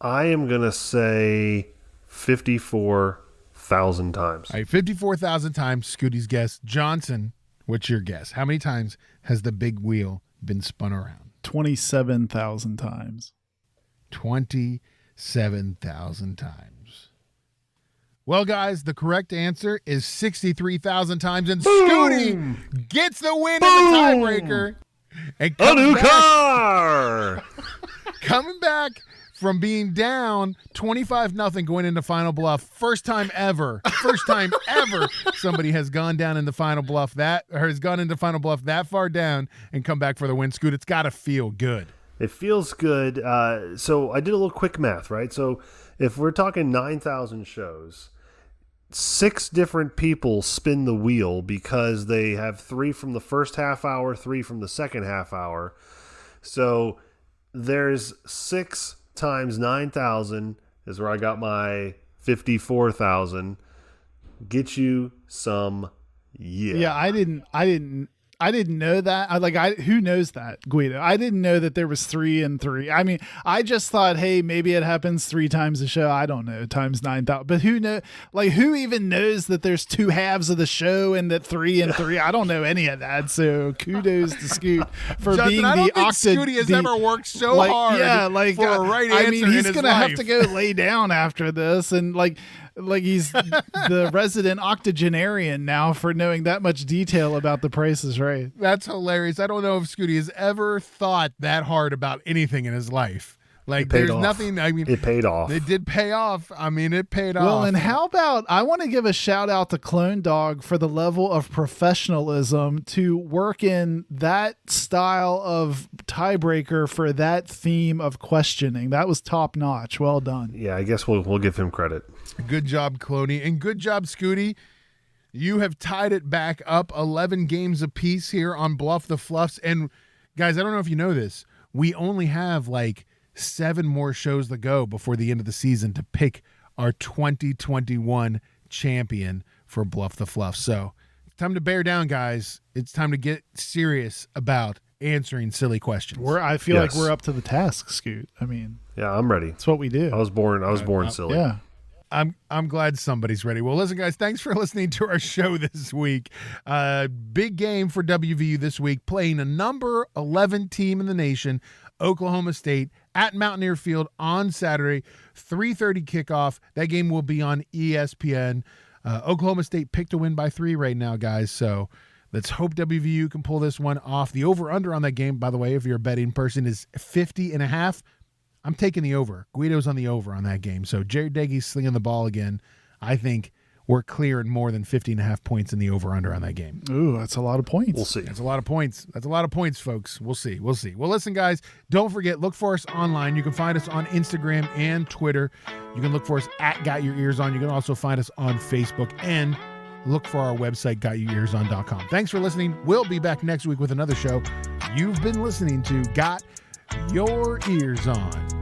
I am going to say 54,000 times. All right, 54,000 times, Scooty's guess. Johnson, what's your guess? How many times has the big wheel been spun around? 27,000 times. 27,000 times. Well, guys, the correct answer is 63,000 times, and Scooty gets the win in the tiebreaker. And A new car! Coming back from being down 25-0 going into Final Bluff. First time ever somebody has gone down in the Final Bluff that far down and come back for the win. Scoot, it's got to feel good. It feels good. So I did a little quick math, right? So if we're talking 9,000 shows, 6 different people spin the wheel because they have 3 from the first half hour, 3 from the second half hour. So there's 6 times 9,000 is where I got my 54,000. Get you some Yeah, I didn't know that. Who knows that, Guido? I didn't know that there was 3 and 3. I mean, I just thought, hey, maybe it happens 3 times a show. I don't know, times 9,000. But who know? Like, who even knows that there's 2 halves of the show and that 3 and 3? I don't know any of that. So kudos to Scoot for Justin, being I don't the think Scooty has ever worked so hard for a right answer. I mean, he's gonna have to go lay down after this, and like he's the resident octogenarian now for knowing that much detail about the Price is Right. That's hilarious. I don't know if Scooty has ever thought that hard about anything in his life. Like, there's nothing. I mean, it paid off. It did pay off. I mean, it paid off. Well, and how about, I want to give a shout out to Clone Dog for the level of professionalism to work in that style of tiebreaker for that theme of questioning. That was top notch. Well done. Yeah, I guess we'll give him credit. Good job, Cloney, and good job, Scooty. You have tied it back up 11 games apiece here on Bluff the Fluffs. And guys, I don't know if you know this. We only have like 7 more shows to go before the end of the season to pick our 2021 champion for Bluff the Fluffs. So it's time to bear down, guys. It's time to get serious about answering silly questions. I feel like we're up to the task, Scoot. I mean, yeah, I'm ready. It's what we do. I was born silly. Yeah. I'm glad somebody's ready. Well, listen, guys, thanks for listening to our show this week. Big game for WVU this week, playing a number 11 team in the nation, Oklahoma State, at Mountaineer Field on Saturday, 3:30 kickoff. That game will be on ESPN. Oklahoma State picked to win by 3 right now, guys. So let's hope WVU can pull this one off. The over-under on that game, by the way, if you're a betting person, is 50.5. I'm taking the over. Guido's on the over on that game. So Jared Deggy's slinging the ball again. I think we're clearing more than 50.5 points in the over-under on that game. Ooh, that's a lot of points. We'll see. That's a lot of points. That's a lot of points, folks. We'll see. Well, listen, guys, don't forget, look for us online. You can find us on Instagram and Twitter. You can look for us at Got Your Eers On. You can also find us on Facebook and look for our website, gotyourearson.com. Thanks for listening. We'll be back next week with another show. You've been listening to Got Your Eers On.